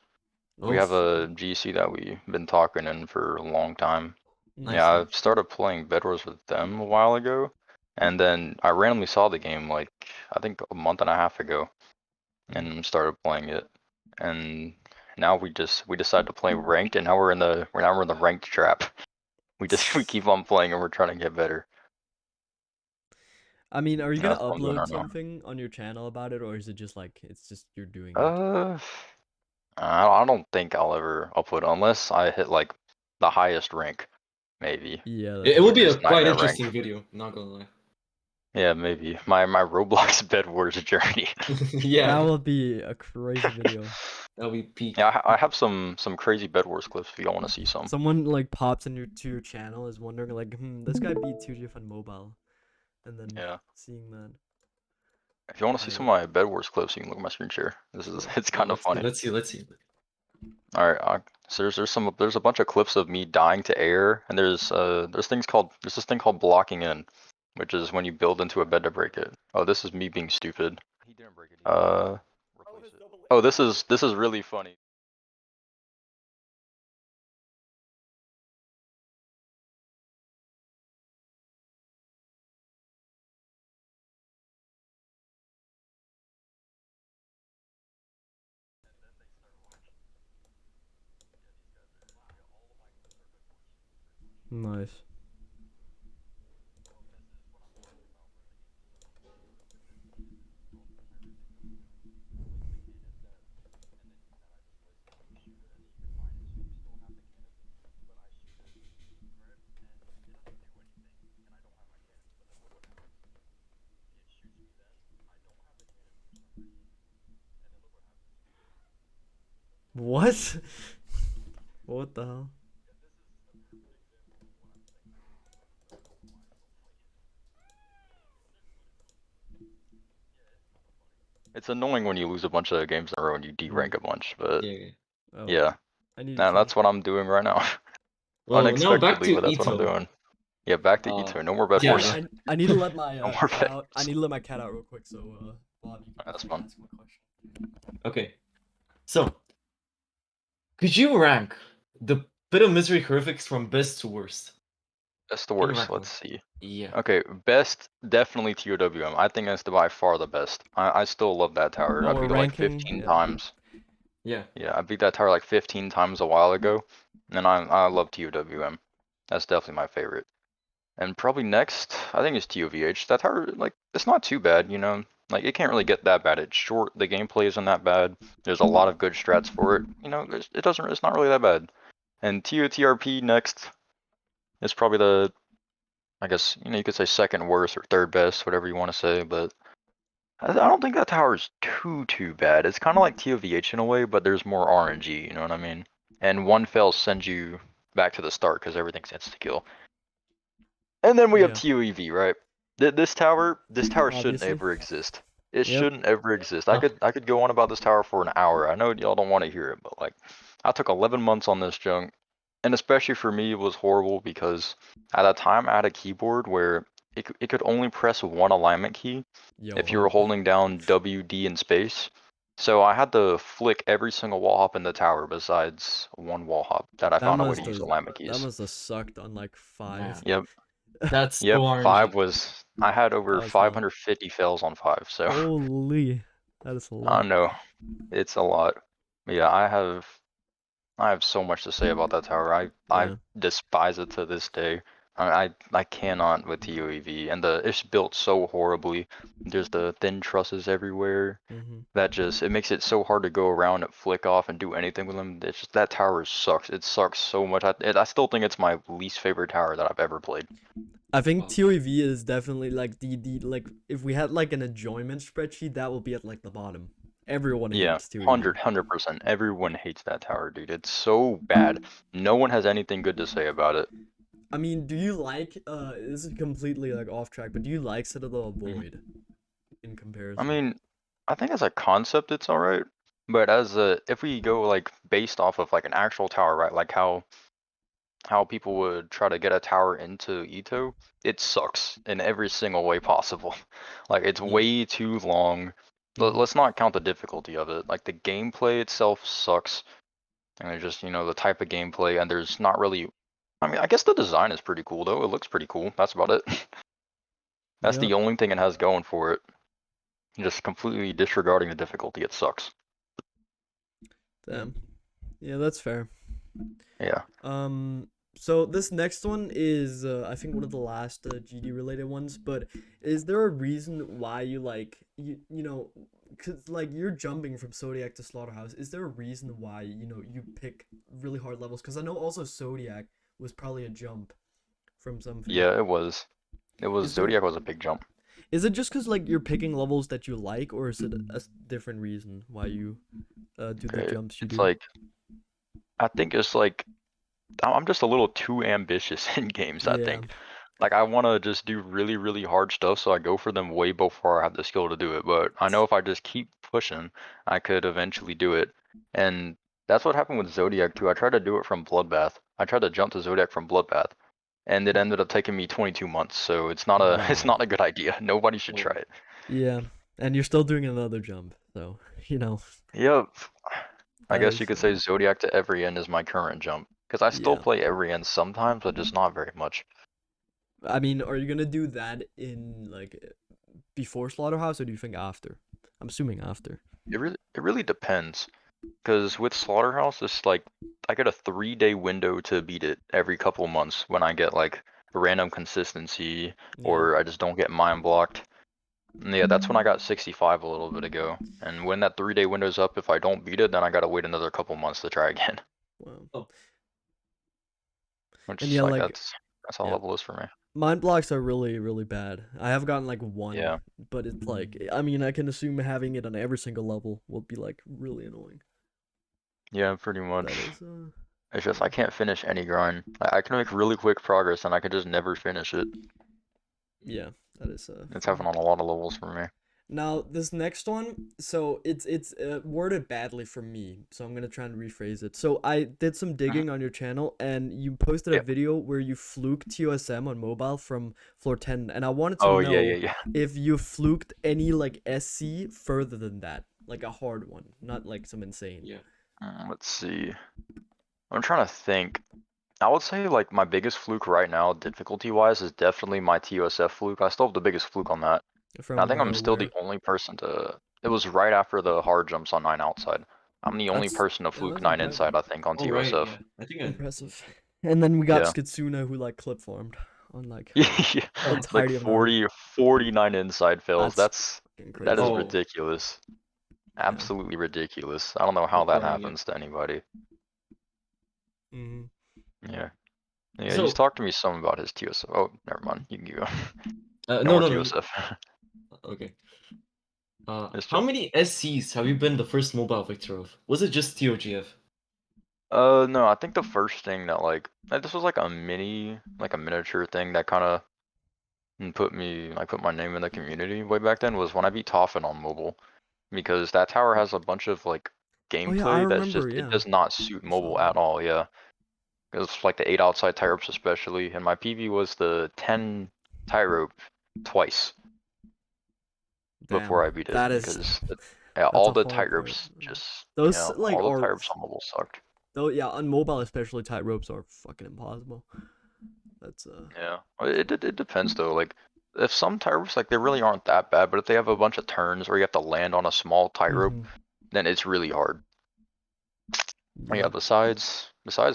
We Oh, have a GC that we've been talking in for a long time. nice, Yeah, I nice. started playing Bed Wars with them a while ago, and then I randomly saw the game like I think a month and a half ago, and started playing it. And now we decided to play ranked, and now we're in the ranked trap. We keep on playing, and we're trying to get better. I mean, are you Yeah, gonna that's what I'm doing upload right now. something on your channel about it, or is it just like it's just you're doing it? Uh, I don't think I'll ever upload unless I hit like the highest rank, maybe. Yeah, It would that's be a Just quite nightmare interesting rank. video, not gonna lie. Yeah, maybe. My Roblox Bed Wars journey. that Yeah, will be a crazy video. that'll be peak. Yeah, I have some crazy Bed Wars clips if y'all want to see some. Someone like pops into your channel is wondering like, this guy beat 2GF on mobile, and then Yeah. seeing that. If you want to see some of my Bed Wars clips, you can look at my screen share. It's kind of funny. Let's see. All right, so there's a bunch of clips of me dying to air, and there's this thing called blocking in, which is when you build into a bed to break it. Oh, this is me being stupid. He didn't break it. Replace it. Oh, this is really funny. Nice. What? What the hell? It's annoying when you lose a bunch of games in a row and you D-rank a bunch, but Yeah. Oh, yeah, I need to now check. that's what I'm doing right now. Well, now back Unexpectedly, to but that's what I'm Ito. doing. Yeah, back to Ito. No more Bed yeah, Wars. yeah. I need to let my No more cat Bed out. I Wars. need to let my cat out real quick. So Bob, you can That's ask fun. my question. Okay. So, could you rank the bit of misery horrifics from best to worst? Best to Can you worst. rank Let's them? see. Yeah. Okay, best definitely TOWM. I think that's by far the best. I still love that tower. Oh, I we're beat it like ranking. 15 Yeah. times. Yeah. Yeah, I beat that tower like 15 times a while ago, and I love TOWM. That's definitely my favorite. And probably next, I think it's TOVH. That tower, like, it's not too bad, you know. Like, it can't really get that bad. It's short. The gameplay isn't that bad. There's a lot of good strats for it. You know, it's not really that bad. And TOTRP next is probably the, I guess, you know, you could say second worst or third best, whatever you want to say, but I don't think that tower is too bad. It's kind of like TOVH in a way, but there's more RNG, you know what I mean? And one fail sends you back to the start because everything's insta kill. And then we have Yeah. TOEV, right? This tower shouldn't Obviously. ever exist. It Yep. shouldn't ever exist. I could go on about this tower for an hour. I know y'all don't want to hear it, but like, I took 11 months on this junk, and especially for me, it was horrible because at that time I had a keyboard where it could only press one alignment key Yo. if you were holding down W, D, and space. So I had to flick every single wall hop in the tower besides one wall hop that I found a way to use alignment That keys. must have sucked on like 5. Yeah. Yep. That's Yep, so RNG. 5 was. I had over That was hell. 550 fails on 5, so Holy, that is a I lot. know it's a lot. But yeah, I have so much to say about that tower. I Yeah. despise it to this day. I cannot with the UAV, and it's built so horribly. There's the thin trusses everywhere. Mm-hmm. That just it makes it so hard to go around and flick off and do anything with them. It's just that tower sucks. It sucks so much. I still think it's my least favorite tower that I've ever played. I think Wow. TOEV is definitely like the like if we had like an enjoyment spreadsheet, that will be at like the bottom. Everyone Yeah, hates TOEV. 100%. Everyone hates that tower, dude. It's so bad. No one has anything good to say about it. I mean, do you like this is completely like off track, but do you like Citadel of Void in comparison? I mean, I think as a concept it's alright, but if we go like based off of like an actual tower, right? Like how people would try to get a tower into Ito, it sucks in every single way possible. Like it's Yeah. way too long. Let's not count the difficulty of it. Like the gameplay itself sucks. And it's just, you know, the type of gameplay, and there's not really. I mean, I guess the design is pretty cool though. It looks pretty cool. That's about it. That's Yep. the only thing it has going for it. Just completely disregarding the difficulty, it sucks. Damn. Yeah, that's fair. Yeah. So this next one is I think one of the last GD related ones, but is there a reason why you like you know cause like you're jumping from Zodiac to Slaughterhouse. Is there a reason why you pick really hard levels? Cause I know also Zodiac was probably a jump from something. Yeah, it was. Is there Zodiac was a big jump. is it just cause like you're picking levels that you like, or is it a different reason why you do the jumps you It's do? like I think it's like I'm just a little too ambitious in games, I Yeah. think. Like I want to just do really, really hard stuff, so I go for them way before I have the skill to do it. But I know if I just keep pushing, I could eventually do it. And that's what happened with Zodiac too. I tried to do it from Bloodbath. I tried to jump to Zodiac from Bloodbath, and it ended up taking me 22 months. So it's not a it's Wow. not a good idea. Nobody should try Oh. it. Yeah. And you're still doing another jump, so Yep. I that guess you is could say Zodiac to every end is my current jump. Because I still yeah. play every end sometimes, but just not very much. I mean, are you gonna do that in like before Slaughterhouse, or do you think after? I'm assuming after. It really depends. Because with Slaughterhouse, it's like I get a 3-day window to beat it every couple months when I get like a random consistency Yeah. or I just don't get mind blocked. And yeah, that's when I got 65 a little bit ago. And when that 3-day window's up, if I don't beat it, then I gotta wait another couple months to try again. Wow. Oh. And Which yeah, like like that's how yeah, level is for me. mind blocks are really really bad. I have gotten like one, Yeah. but it's like I mean I can assume having it on every single level will be like really annoying. Yeah, pretty much. That is It's just yeah. I can't finish any grind. I can make really quick progress and I can just never finish it. Yeah, that is It's fair. happened on a lot of levels for me. Now this next one, so it's worded badly for me, so I'm gonna try and rephrase it. So I did some Mhm. digging on your channel, and you posted a Yeah. video where you fluked TOSM on mobile from floor 10, and I wanted to Oh yeah, know yeah, yeah. if you fluked any like SC further than that, like a hard one, not like some insane. Yeah. Let's see. I'm trying to think. I would say like my biggest fluke right now, difficulty wise, is definitely my TOSF fluke. I still have the biggest fluke on that. And I From think I'm still the where? only person to. It was right after the hard jumps on 9 outside. I'm the only That's person to yeah, fluke that's 9 impressive. inside, I think, on Oh right, TOSF. yeah. I think I Impressive. And then we got Yeah. Skitsuna who like clip farmed on like Yeah. the Like entirety of 9. 49 inside fails. That's fucking That is crazy. Oh, ridiculous. Yeah. Absolutely ridiculous. I don't know how clip that farming, yeah. happens to anybody. Mm-hmm. Yeah. Yeah, he's So talked to me some about his TOSF. Oh, never mind. You can go. No no more no no. TOSF. Okay. It's How chill. many SCs have you been the first mobile victor of? Was it just TOGF? No, I think the first thing that this was like a miniature thing that kind of put my name in the community way back then was when I beat Toffin on mobile, because that tower has a bunch of like Oh yeah, I gameplay that's remember. just it Yeah, does not suit I saw mobile that. at all. Yeah, it's like the 8 outside tie ropes especially, and my PV was the 10 tie rope twice before Damn, I beat it that is because yeah, that's all a the hard tight part. ropes just Those like all the tie are ropes on mobile sucked. though yeah on mobile especially tight ropes are fucking impossible. That's Yeah, well, it depends though. Like, if some tie ropes like they really aren't that bad, but if they have a bunch of turns where you have to land on a small tightrope, Mhm. then it's really hard. Yeah. Yeah. Besides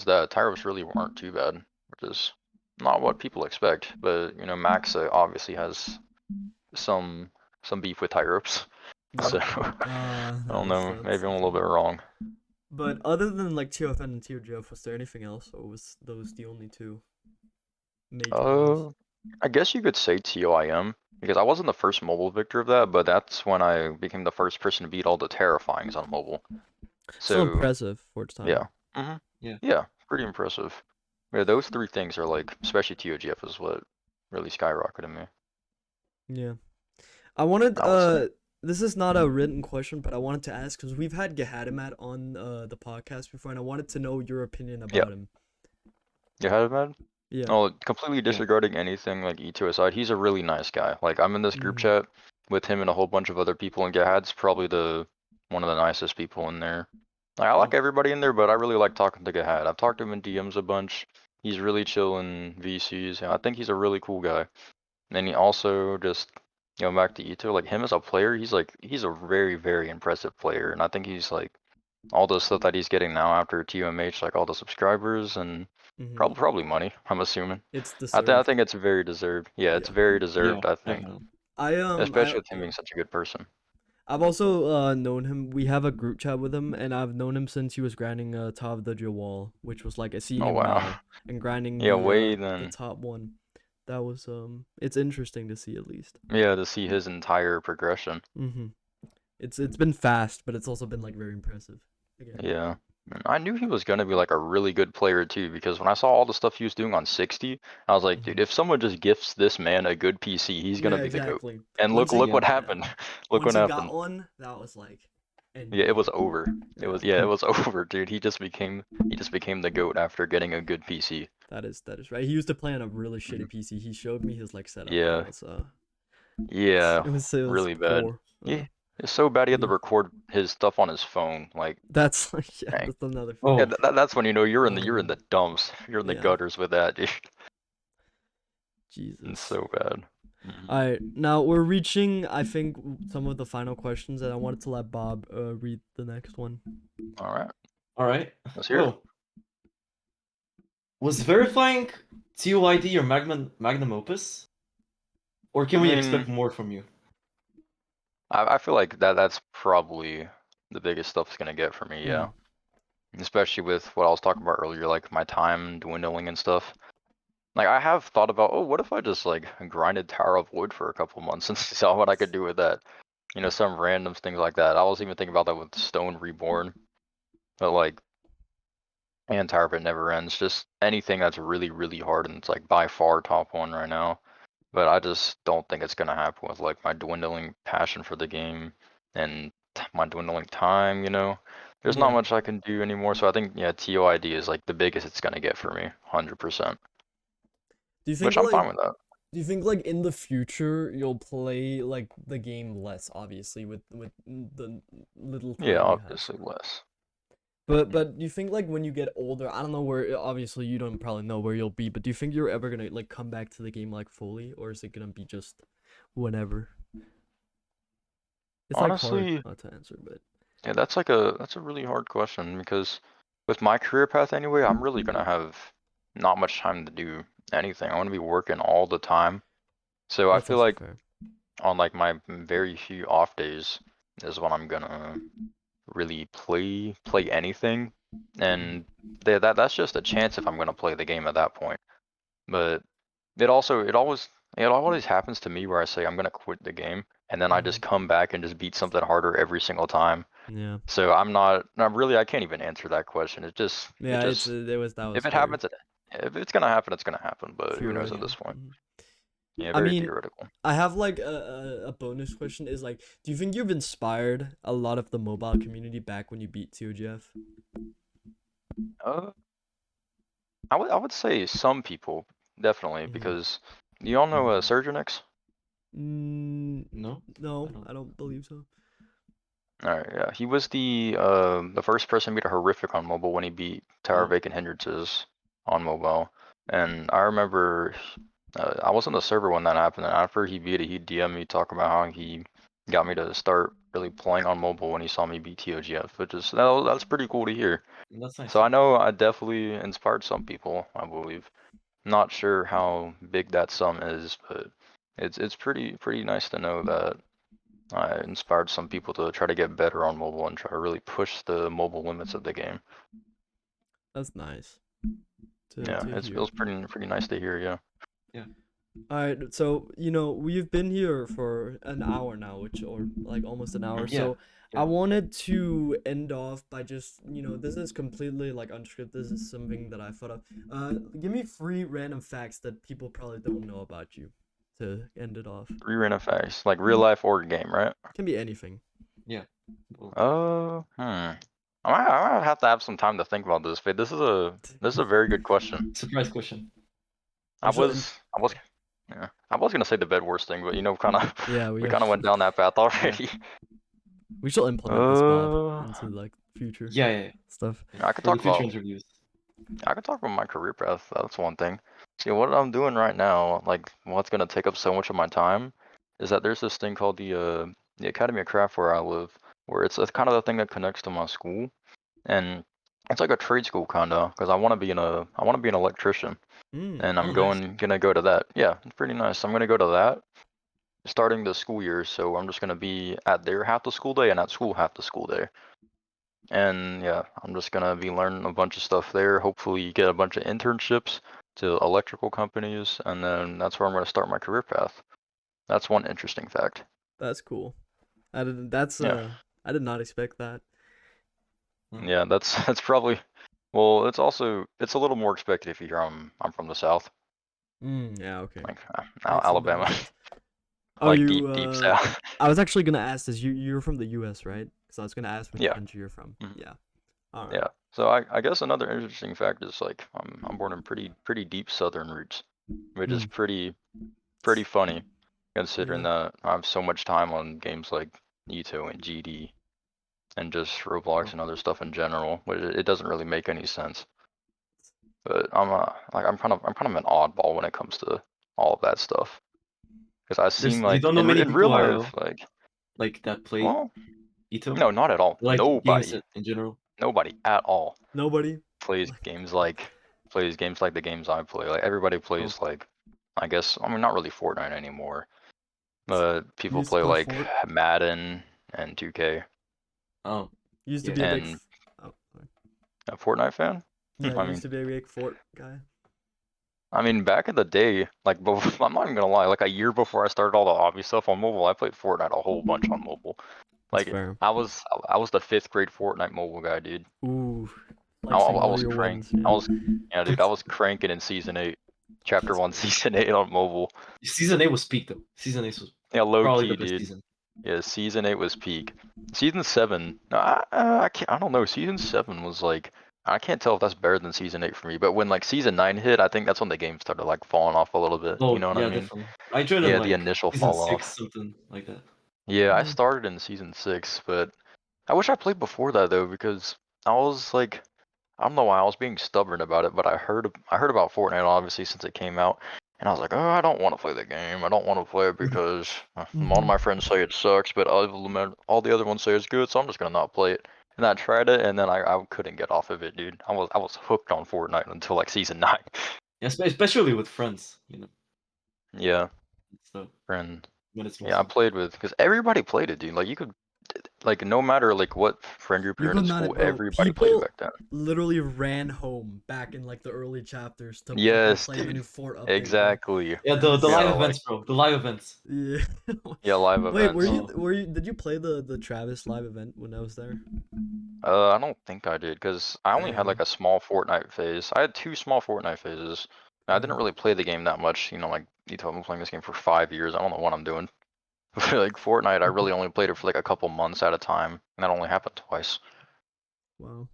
that, tie ropes really aren't too bad, which is not what people expect. But Max obviously has some beef with tie ropes, Yeah. so I That don't is know. Maybe I'm a little bit wrong. But other than like TFN and TOGF, was there anything else, or was those the only two major ones? Uh, I guess you could say TOIM because I wasn't the first mobile victor of that, but that's when I became the first person to beat all the terrifyings on mobile. Still So impressive for its time. yeah, hmm Yeah. yeah, pretty impressive. Yeah, those 3 things are like, especially TOGF is what really skyrocketed me. Yeah. I wanted I would say. this is not a written question, but I wanted to ask because we've had Gehadamat on the podcast before, and I wanted to know your opinion Yeah, about him. you had it, man. Yeah. Oh, completely Yeah. disregarding anything like E2 aside, he's a really nice guy. Like, I'm in this group Mhm. chat with him and a whole bunch of other people, and Gehad's probably one of the nicest people in there. Like, I like Oh. everybody in there, but I really like talking to Gehad. I've talked to him in DMs a bunch. He's really chill in VCs. And I think he's a really cool guy. And then he also just, back to Ito, like him as a player, he's a very, very impressive player. And I think he's like all the stuff that he's getting now after TUMH, like all the subscribers and Mhm. probably money, I'm assuming. It's I deserved. think it's very deserved. Yeah, it's Yeah. very Yeah, deserved, I think. definitely. Especially with him Yeah. being such a good person. I've also known him. We have a group chat with him, and I've known him since he was grinding Tower of the Wall, which was like seeing Oh him wow. now and grinding Yeah, way the then. top one. That was it's interesting to see at least. Yeah, to see his entire progression. It's been fast, but it's also been like very impressive. Again. Yeah. And I knew he was gonna be like a really good player too, because when I saw all the stuff he was doing on 60, I was like, dude, if someone just gifts this man a good PC, he's gonna Yeah, be the GOAT. exactly. And Once look he what Yeah. happened. Look Once what he got happened. one, that was like Yeah, it was endgame. over. It was it was over, dude. He just became the GOAT after getting a good PC. That is right. He used to play on a really shitty PC. He showed me his like setup. And Yeah. it was Yeah. it was Really bad. poor. Yeah. It's so bad he had to Yeah. record his stuff on his phone. Like, That's like yeah, dang. that's another. Yeah, Oh, that's when you know you're in the dumps. You're in the Yeah. gutters with that, dude. Jesus. It's so bad. All right, now we're reaching, I think, some of the final questions, and I wanted to let Bob read the next one. All right. all right. Let's hear it. Well, was verifying TOID your magnum opus, or can I we mean, expect more from you? I feel like that's probably the biggest stuff it's gonna get for me, yeah. Especially with what I was talking about earlier, like my time dwindling and stuff. Like I have thought about, oh, what if I just like grinded Tower of Wood for a couple months and saw what I could do with that? You know, some random things like that. I was even thinking about that with Stone Reborn, but like, and Tower of It Never Ends. Just anything that's really, really hard, and it's like by far top one right now. But I just don't think it's gonna happen with like my dwindling passion for the game and my dwindling time, you know. There's not Yeah. much I can do anymore, so I think yeah, TOID is like the biggest it's gonna get for me, 100%. Do you think Which I'm like fine with that. do you think like in the future you'll play like the game less, obviously, with the little time Yeah, you have? obviously less. But do you think like when you get older, I don't know where, obviously you don't probably know where you'll be, but do you think you're ever gonna like come back to the game like fully, or is it gonna be just whenever? It's like Honestly, hard not to answer, but yeah, that's a really hard question because with my career path anyway, I'm really gonna have not much time to do anything. I'm gonna be working all the time. So I that's feel also like fair. on like my very few off days is when I'm gonna really play anything, and that's just a chance if I'm gonna play the game at that point. But it always happens to me where I say I'm gonna quit the game, and then I just come back and just beat something harder every single time. Yeah. So I can't even answer that question. It just Yeah, that was if it fair. happens, if it's gonna happen, it's gonna happen. But who knows at Theoretically. this point? Yeah, I very mean, theoretical. I have like a bonus question is like, do you think you've inspired a lot of the mobile community back when you beat TOGF? Uh, I would say some people definitely because you all know Surgeonix? No, No, I don't believe so. Alright, yeah, he was the first person to beat a horrific on mobile when he beat Tower of Vacant Hindrances on mobile, and I remember I was on the server when that happened, and after he beat it, he DM'd me talking about how he got me to start really playing on mobile when he saw me beat TOGF, which is that's pretty cool to hear. That's nice. So I know I definitely inspired some people, I believe. Not sure how big that sum is, but it's pretty nice to know that I inspired some people to try to get better on mobile and try to really push the mobile limits of the game. That's nice. Yeah, it was pretty nice to hear. Yeah. Yeah. All right, so we've been here for an hour now, or like almost an hour. Yeah. So I wanted to end off by just this is completely like unscripted. This is something that I thought of. Give me 3 random facts that people probably don't know about you to end it off. 3 random facts, like real life or game, right? Can be anything. Yeah. I might have to have some time to think about this, but this is a very good question. Surprise question. I was gonna say the bed wars thing, but kind of Yeah, we kind of went down that path already. We should implement this, Bob, into like future stuff. I could For the talk future about interviews. my career path. That's one thing. See, what I'm doing right now, like what's gonna take up so much of my time, is that there's this thing called the Academy of Craft where I live, where it's kind of the thing that connects to my school, and it's like a trade school kinda, because I want to be an electrician, and I'm Oh, nice. gonna go to that. Yeah, it's pretty nice. I'm gonna go to that, starting the school year, so I'm just gonna be at their half the school day and at school half the school day. And yeah, I'm just gonna be learning a bunch of stuff there. Hopefully get a bunch of internships to electrical companies, and then that's where I'm gonna start my career path. That's one interesting fact. That's cool. I didn't. That's Yeah. I did not expect that. Yeah, that's probably. Well, it's a little more expected if you hear I'm from the South, Yeah. Okay. like Makes a little bit more Alabama, sense. Oh, like you. deep South. I was actually gonna ask this. You're from the U.S., right? Because I was gonna ask which Yeah. country you're from. Mhm. Yeah. All right. Yeah. So I guess another interesting fact is like I'm born in pretty deep Southern roots, which is pretty funny considering Yeah. that I have so much time on games like Ito and GD and just Roblox and other stuff in general, but it doesn't really make any sense. But I'm kind of an oddball when it comes to all of that stuff because I seem You like don't know many in real people life IRL like that play well Ito, no, not at all. like games Nobody in general. at all Nobody. plays Like, games like the games I play. Like everybody plays Oh, like I guess I mean not really Fortnite anymore. you People used to play play like Fort. Madden and 2K. oh, You used to yeah. be a big. And Oh, sorry. a Fortnite fan? Yeah, I you used mean, to be a big Fort guy. back in the day, like before, I'm not even gonna lie, like a year before I started all the obby stuff on mobile, I played Fortnite a whole bunch on mobile. That's Like fair. I was the 5th grade Fortnite mobile guy, dude. Ooh, I flexing all was your crank. wins. Yeah. Yeah, dude, I was cranking in season 8, chapter 1, season 8 on mobile. Season 8 was peak though. Season 8 was Yeah, low probably key, the best dude. season. Yeah, season 8 was peak. Season 7, no, I don't know. Season 7 was like, I can't tell if that's better than season 8 for me. But when like season 9 hit, I think that's when the game started like falling off a little bit. You Oh know what I yeah, mean? definitely. I joined in Yeah, the like initial season fall 6, off. something like that. Yeah, I Yeah. started in season 6, but I wish I played before that though because I was like, I don't know why I was being stubborn about it, but I heard about Fortnite obviously since it came out, and I was like, oh, I don't want to play the game. I don't want to play it because all of my friends say it sucks, but all the other ones say it's good, so I'm just gonna not play it. And I tried it, and then I couldn't get off of it, dude. I was hooked on Fortnite until like season 9. Yeah, especially with friends, you know. Yeah, So friend. when it's Yeah, I mostly. played with because everybody played it, dude. Like you could, like no matter like what friend group You you're in could not, school, bro. everybody played it People back then. literally ran home back in like the early chapters to fucking Yes, play the new dude. Fort update, bro. Exactly. Yeah, That the is live Yeah, like events, bro. The live events. yeah. yeah, live Wait, events. Oh. did you play the Travis live event when I was there? I don't think I did because I only had like Damn. a small Fortnite phase. I had 2 small Fortnite phases. I didn't Damn. really play the game that much. You know, like you told me, I'm playing this game for 5 years. I don't know what I'm doing. Like Fortnite, I really only played it for like a couple months at a time, and that only happened twice. Wow.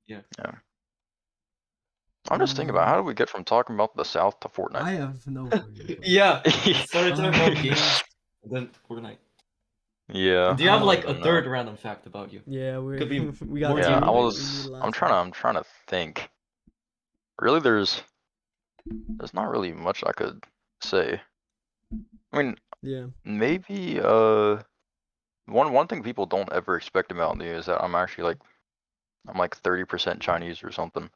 Yeah. Yeah. I'm just thinking about how did we get from talking about the South to Fortnite? I have no fucking clue. Yeah. We started talking about games, and then Fortnite. Yeah, Do you I have don't like a even know. third random fact about you? Yeah, Could be we got more Yeah, two. game We related. need a I'm last one. trying to think. Really, there's not really much I could say. I mean, Yeah. maybe one thing people don't ever expect about me is that I'm actually like 30% Chinese or something.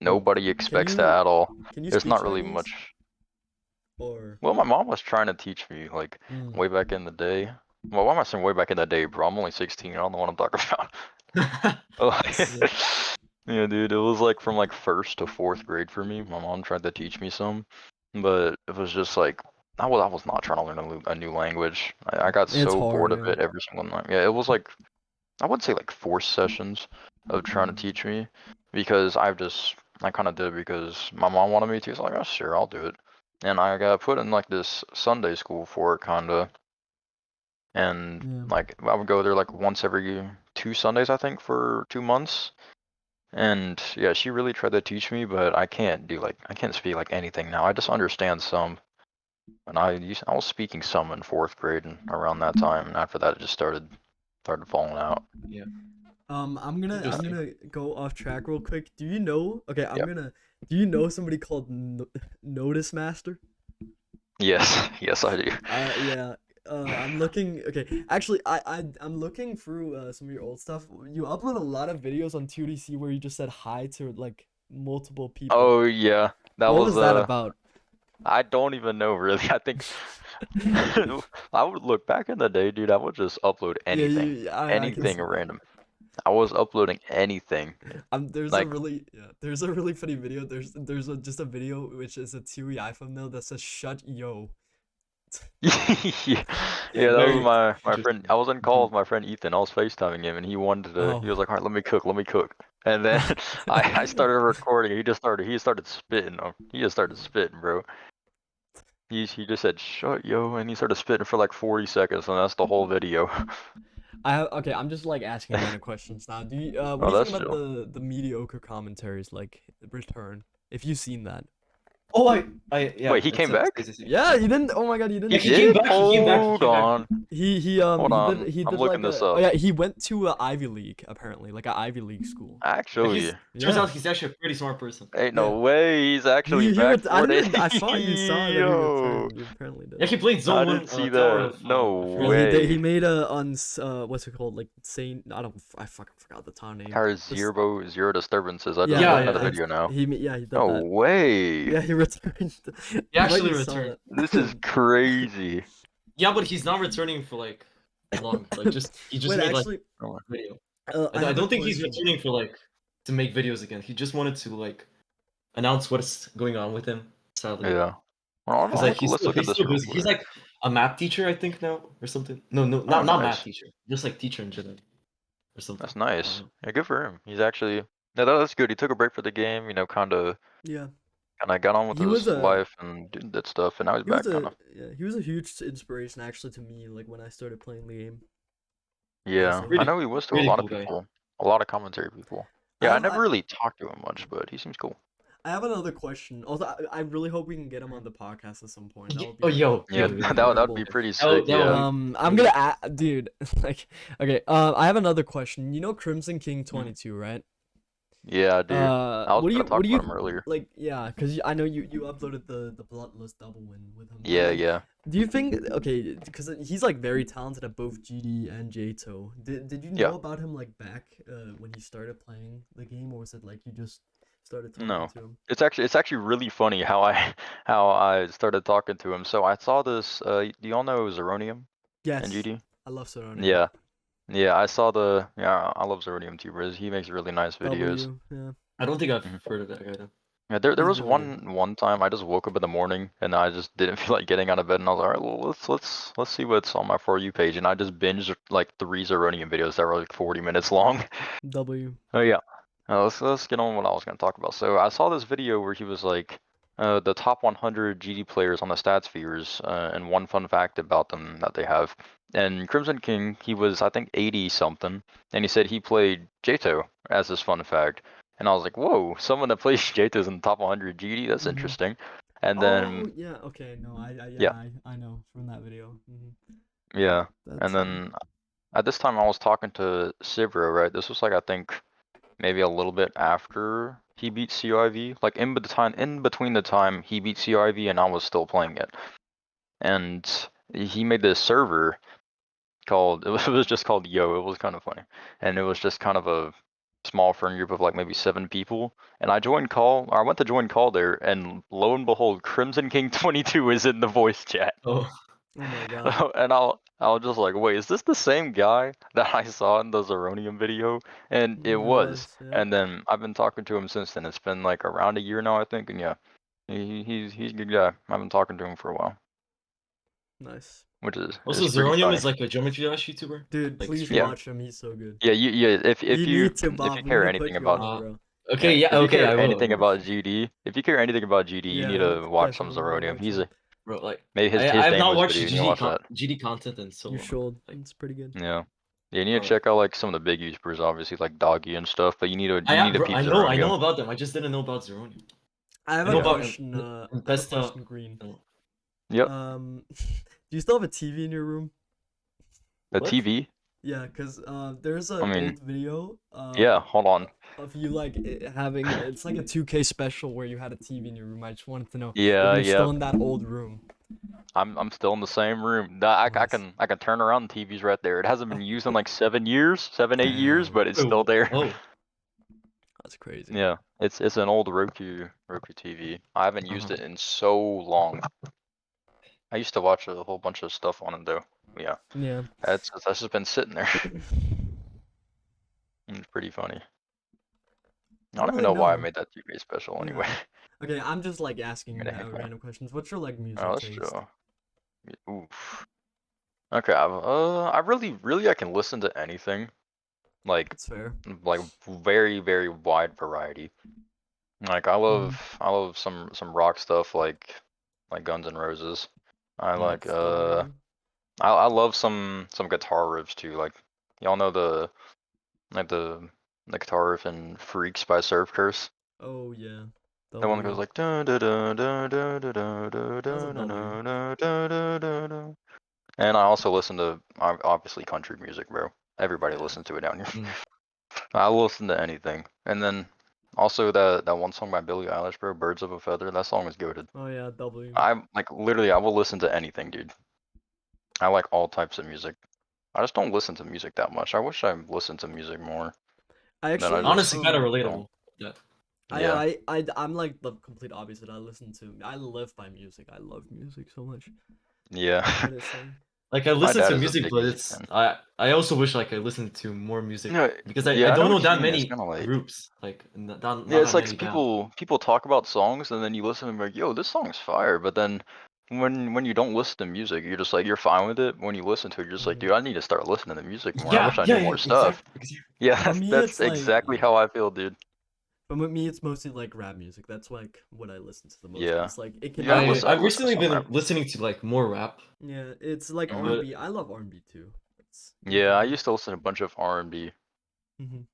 Nobody expects that at all. Can you There's speak not really Chinese? much. Or Well, my mom was trying to teach me like way back in the day. Well, why am I saying way back in the day, bro? I'm only 16. I don't know what I'm talking about. Yeah. Yeah, dude, it was like from like 1st to 4th grade for me. My mom tried to teach me some, but it was just like I was not trying to learn a new language. I got It's so hard, bored of yeah. it every single night. Yeah, it was like I would say like 4 sessions of trying to teach me because I kind of did it because my mom wanted me to. So like, oh sure, I'll do it. And I got put in like this Sunday school for it kinda, and Yeah. like I would go there like once every 2 Sundays I think for 2 months. And yeah, she really tried to teach me, but I can't speak like anything now. I just understand some, and I was speaking some in 4th grade and around that time. And after that, it just started falling out. Yeah. I'm gonna go off track real quick. Do you know? Okay, Yeah. Do you know somebody called Notice Master? Yes, yes, I do. Yeah. I'm looking. Okay, actually, I'm looking through some of your old stuff. You upload a lot of videos on 2DC where you just said hi to like multiple people. Oh yeah, that What was was that about? I don't even know really. I think I would look back in the day, dude. I would just upload Yeah, anything, I can anything see that. random. I was uploading anything. There's a Like, really funny video. Just a video which is a Tui thumbnail that says "Shut yo." yeah, Yeah, that was very my friend. interesting. I was on call Mhm. with my friend Ethan. I was FaceTiming him, and he wanted to. He was Oh. like, "All right, let me cook, let me cook." And then I started recording. He started spitting. He just started spitting, bro. He just said, "Shut yo," and he started spitting for like 40 seconds, and that's the whole video. Okay, I'm just like asking random questions now. What Oh, do you think that's about chill. the mediocre commentaries like Return? If you've seen that. Oh, yeah, Wait, he it's came a back? crazy thing. Yeah, you didn't. Oh my God, you Yeah, didn't He he see came it. did? back. He Hold came back. on. Hold on. He I'm did looking like this a oh up. yeah, he went to a Ivy League apparently, like an Ivy League school. Actually, Turns Yeah. out he's actually a pretty smart person. ain't Yeah. no way he's actually back I for didn't it. I saw you saw that he Yo, returned. You apparently Yeah, did. he played I Zone didn't 1 see Tower that. of No Yeah, he did. He way. made a on what's it called? Like Saint. I fucking forgot the town name. Tower This- zero disturbances. I just Yeah, Yeah, looking yeah, at the yeah. video now. he did No that. way. Yeah, he returned. He I bet actually you saw returned. This is that. crazy. Yeah, but he's not returning for like long. Like he just Wait, made like actually, Oh, a video. I I have a don't think he's question. returning for like to make videos again. He just wanted to like announce what's going on with him. Sadly, yeah. Well, because like let's look at he's this still real busy. He's quick. like a math teacher, I think now or something. No, Oh, not math nice. teacher. Just like teacher in general or something. That's I don't nice. know. Yeah, good for him. He's actually. Yeah, that's good. He took a break for the game. You know, Yeah, kind of got on with he was his a life and did stuff, and now he's back, kind of. he was a huge inspiration actually to me. Like when I started playing the game. Yeah, Also, I Really, know he was to a really lot of cool guy. people, a lot of commentary people. I Yeah, I have never really talked to him much, but he seems cool. I have another question. Also, I really hope we can get him on the podcast at some point. That would be Oh, like Yeah, yo, really that would be incredible. pretty sick. that would Yeah. be I'm really gonna dude, like, okay. I have another question. You know Crimson King cool. 22, right? Yeah, I do. I was gonna What talk do about you him earlier. like? Yeah, because I know you uploaded the Bloodless double win with him. But Yeah, like, yeah. do you think okay? Because he's like very talented at both GD and JTO. Did you Yeah. know about him like back when he started playing the game, or was it like you just started talking No. to him? It's actually really funny how I how I started talking to him. So I saw this do y'all know Zeronium and Yes, GD? I love Seronium. Yeah. Yeah, I saw the I love Zeronium too, bro. He makes really nice videos. Yeah. I don't think I've Mhm. heard of that guy though. Yeah, there He's was really good. one time I just woke up in the morning and I just didn't feel like getting out of bed and I was like, all right, well let's see what's on my For You page, and I just binged like 3 Zeronium videos that were like 40 minutes long. W. Oh yeah. Let's get on what I was gonna talk about. So I saw this video where he was like, the top 100 GD players on the stats spheres, and one fun fact about them that they have. And Crimson King, he was I think 80 something, and he said he played Jato as his fun fact. And I was like, whoa, someone that plays Jato is in the top 100 GD. That's Mhm. interesting. And Oh then yeah. Okay. No. yeah, I know from that video. yeah, and That's then at this time I was talking to Sivro, right? This was like I think maybe a little bit after he beat CIV, like in between the time he beat CIV and I was still playing it. And he made this server called it was just called Yo. It was kind of funny. And it was just kind of a small friend group of like maybe 7 people. And I went to join call there, and lo and behold, Crimson King 22 is in the voice chat. Oh, Oh my god. And I was just like, wait, is this the same guy that I saw in the Zeronium video? And it It was. was. Yeah. And then I've been talking to him since then. It's been like around a year now, I think. And yeah, he's a good guy. I've been talking to him for a while, Nice. which is also pretty Zeronium funny. is like a Geometry Dash YouTuber. Dude, Like please Yeah, watch him. He's so good. yeah, yeah. You need to, If you Bob. We need care to put anything you about on, bro. Okay, yeah, if you okay, care I anything will. about GD, if you care anything about GD, you need Yeah, to watch some definitely Zeronium. watch He's him. Bro, like maybe I his have not Daimos watched video. You need to watch that. GD content in so You long. should. Like, It's pretty good. Yeah. Yeah, you need to bro, check out like some of the big YouTubers, obviously like Doggy and stuff. But you need to bro, peep I Zeronium. know about them. I just didn't know about Zeronium. I have I a know Yeah. about question. I have a Besta. question, Green. Yep. Do you still have a TV in your room? The What? TV. Yeah, cause there's I an mean, old video yeah. Hold on. of you like having it's like a 2K special where you had a TV in your room. I just wanted to know if Yeah. you're still Yep. in that old room. I'm still in the same room. I Nice. can turn around. The TV's right there. It hasn't been used in like 7 years, 8 years, Damn, but it's still there. Oh, that's crazy. Yeah. It's an old Roku TV. I haven't used it in so long. I used to watch a whole bunch of stuff on it though. Yeah, Yeah. that's just been sitting there. It's pretty funny. I don't even really know why I know. made that TV special anyway. Yeah. Okay, I'm just like asking Made a handful. random questions. What's your like music Oh, that's taste? true. Oof. Okay, I really I can listen to anything. Like That's fair. very wide variety. Like I love some rock stuff like Guns N' Roses. I like Okay. I love some guitar riffs too. Like y'all know the guitar riff in Freaks by Surf Curse. Oh yeah. The one that W. goes like da da da da da da da da That's a da W. da da da da da. And I also listen to obviously country music, bro. Everybody Yeah. listens to it down here. Mm. I listen to anything. And then also that one song by Billie Eilish, bro, Birds of a Feather. That song is goated. Oh yeah, W. I'm like literally I will listen to anything, dude. I like all types of music. I just don't listen to music that much. I wish I listened to music more. I Then I actually just Honestly, kind of don't. relatable. Yeah. Yeah. I'm like the complete opposite. I live by music. I love music so much. Yeah. What it's like. Like I My listen dad to is a music, big but music it's fan. I also wish like I listened to more music No, because I yeah, I know don't know what you that mean. It's many kind of like groups, like not yeah, it's that like many bands. people talk about songs and then you listen and be like, yo, this song's fire. But then when you don't listen to music, you're just like you're fine with it. When you listen to it, you're just like, Mhm. dude, I need to start listening to music more. I Yeah, wish I yeah, knew more stuff. exactly. Yeah, For me, that's it's like exactly how I feel, dude. but with me, it's mostly like rap music. That's like what I listen to the most. Yeah. Cause like it Yeah, can be I've listen to recently some been rap. listening to like more rap, yeah. It's like Hmm. but R&B. I love R&B too. It Yeah, can I be. used to listen to a bunch of R&B. Mhm.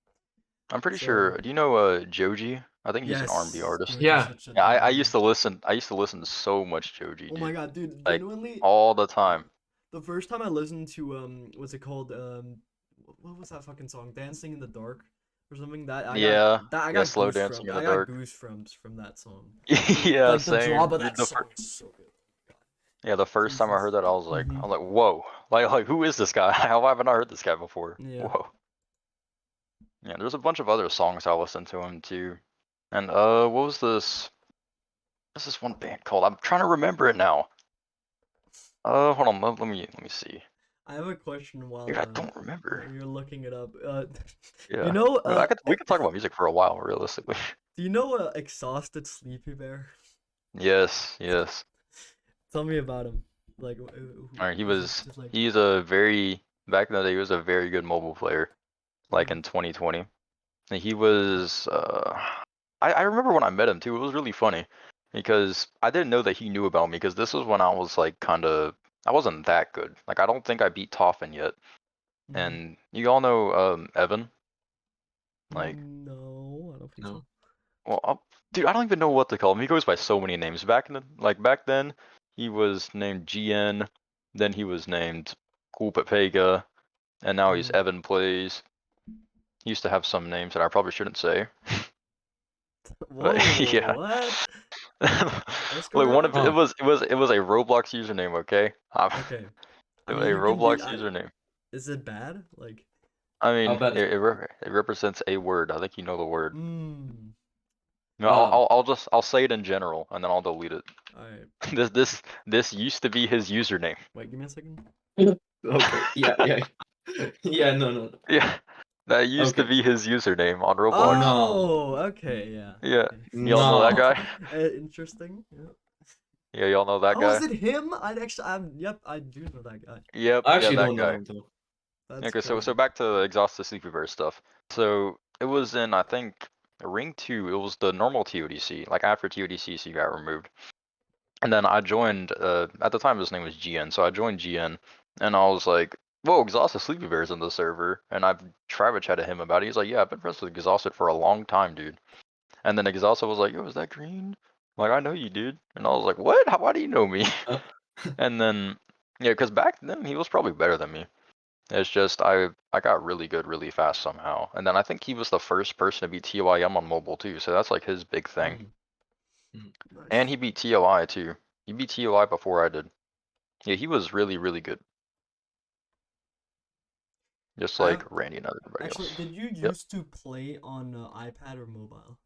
I'm pretty So sure. Do you know Joji? I think he's an R&B yes, artist. George is yeah, such a Yeah, I W. used to listen. I used to listen to so much Joji, Oh my dude. god, dude! Like Genuinely, all the time. the first time I listened to what's it called? What was that fucking song? Dancing in the Dark or something? Yeah, I yeah, got slow dancing goosebumps. in the I got dark. goosebumps from that song. Yeah, Like the drop same. of that song is so good. God, Yeah, the first time I Jesus. heard that, I Mhm. was like, whoa, like who is this guy? How have I not heard this guy before? Yeah. Whoa. Yeah, there's a bunch of other songs I listened to him too. And what was this? What's this one band called? I'm trying to remember it now. Hold on, let me see. I have a question while Dude, I don't remember. you're looking it up. You Yeah, know we could talk about music for a while, realistically. do you know Exhausted Sleepy Bear? Yes, yes. Tell me about him. Like All right, is it just like he's a very back in the day he was a very good mobile player, like mhm. in 2020. And he was I remember when I met him too. It was really funny because I didn't know that he knew about me because this was when I was like kind of I wasn't that good. Like I don't think I beat Toffin yet. Mhm. And you all know Evan? Like No, I don't think so. no. well, dude, I don't even know what to call him. He goes by so many names. Back then, he was named GN, then he was named Cool Pepega, and now he's Mhm. Evan Plays. He used to have some names that I probably shouldn't say, but Whoa, yeah. what? Let's go Look, down. Huh. it was a Roblox username, okay? Okay. I A mean, you can be. Roblox username. Is it bad? Like, I How mean, bad is it represents a word. I think you know the word. mmm. No, I'll say it in general, and then I'll delete it. All right. This used to be his username. Wait, give me a second. okay? Yeah, yeah, yeah. No, no, no. Yeah, that used to Okay. be his username on Roblox. No, Oh, okay, yeah. Yeah, Okay. y'all know that no. guy? Interesting. Yeah. Yeah, y'all know that Oh, is guy? it him? Yep, I do know that guy. Yep, I yeah, actually that don't know guy. him though. That's Okay, so crazy. back to the exhausted sleepyverse stuff. So it was in I think Ring 2. It was the normal TODC, like after TODCC got removed. And then I joined. At the time his name was GN, so I joined GN, and I was like, "Whoa, exhausted sleepybears in the server." And I've private chatted him about it. He's like, "Yeah, I've been friends with exhausted for a long time, dude." And then exhausted was like, "Yo, is that Green?" Like, I know you, dude. And I was like, "What? Why do you know me?" Uh, And then yeah, because back then he was probably better than me. It's just I got really good really fast somehow. And then I think he was the first person to beat TYM on mobile too, so that's like his big thing. Mm, mm. And nice. he beat TOI too. He beat TOI before I did. Yeah, he was really good. Just like Um, Randy and everybody actually, else. did you Yep. used to play on iPad or mobile?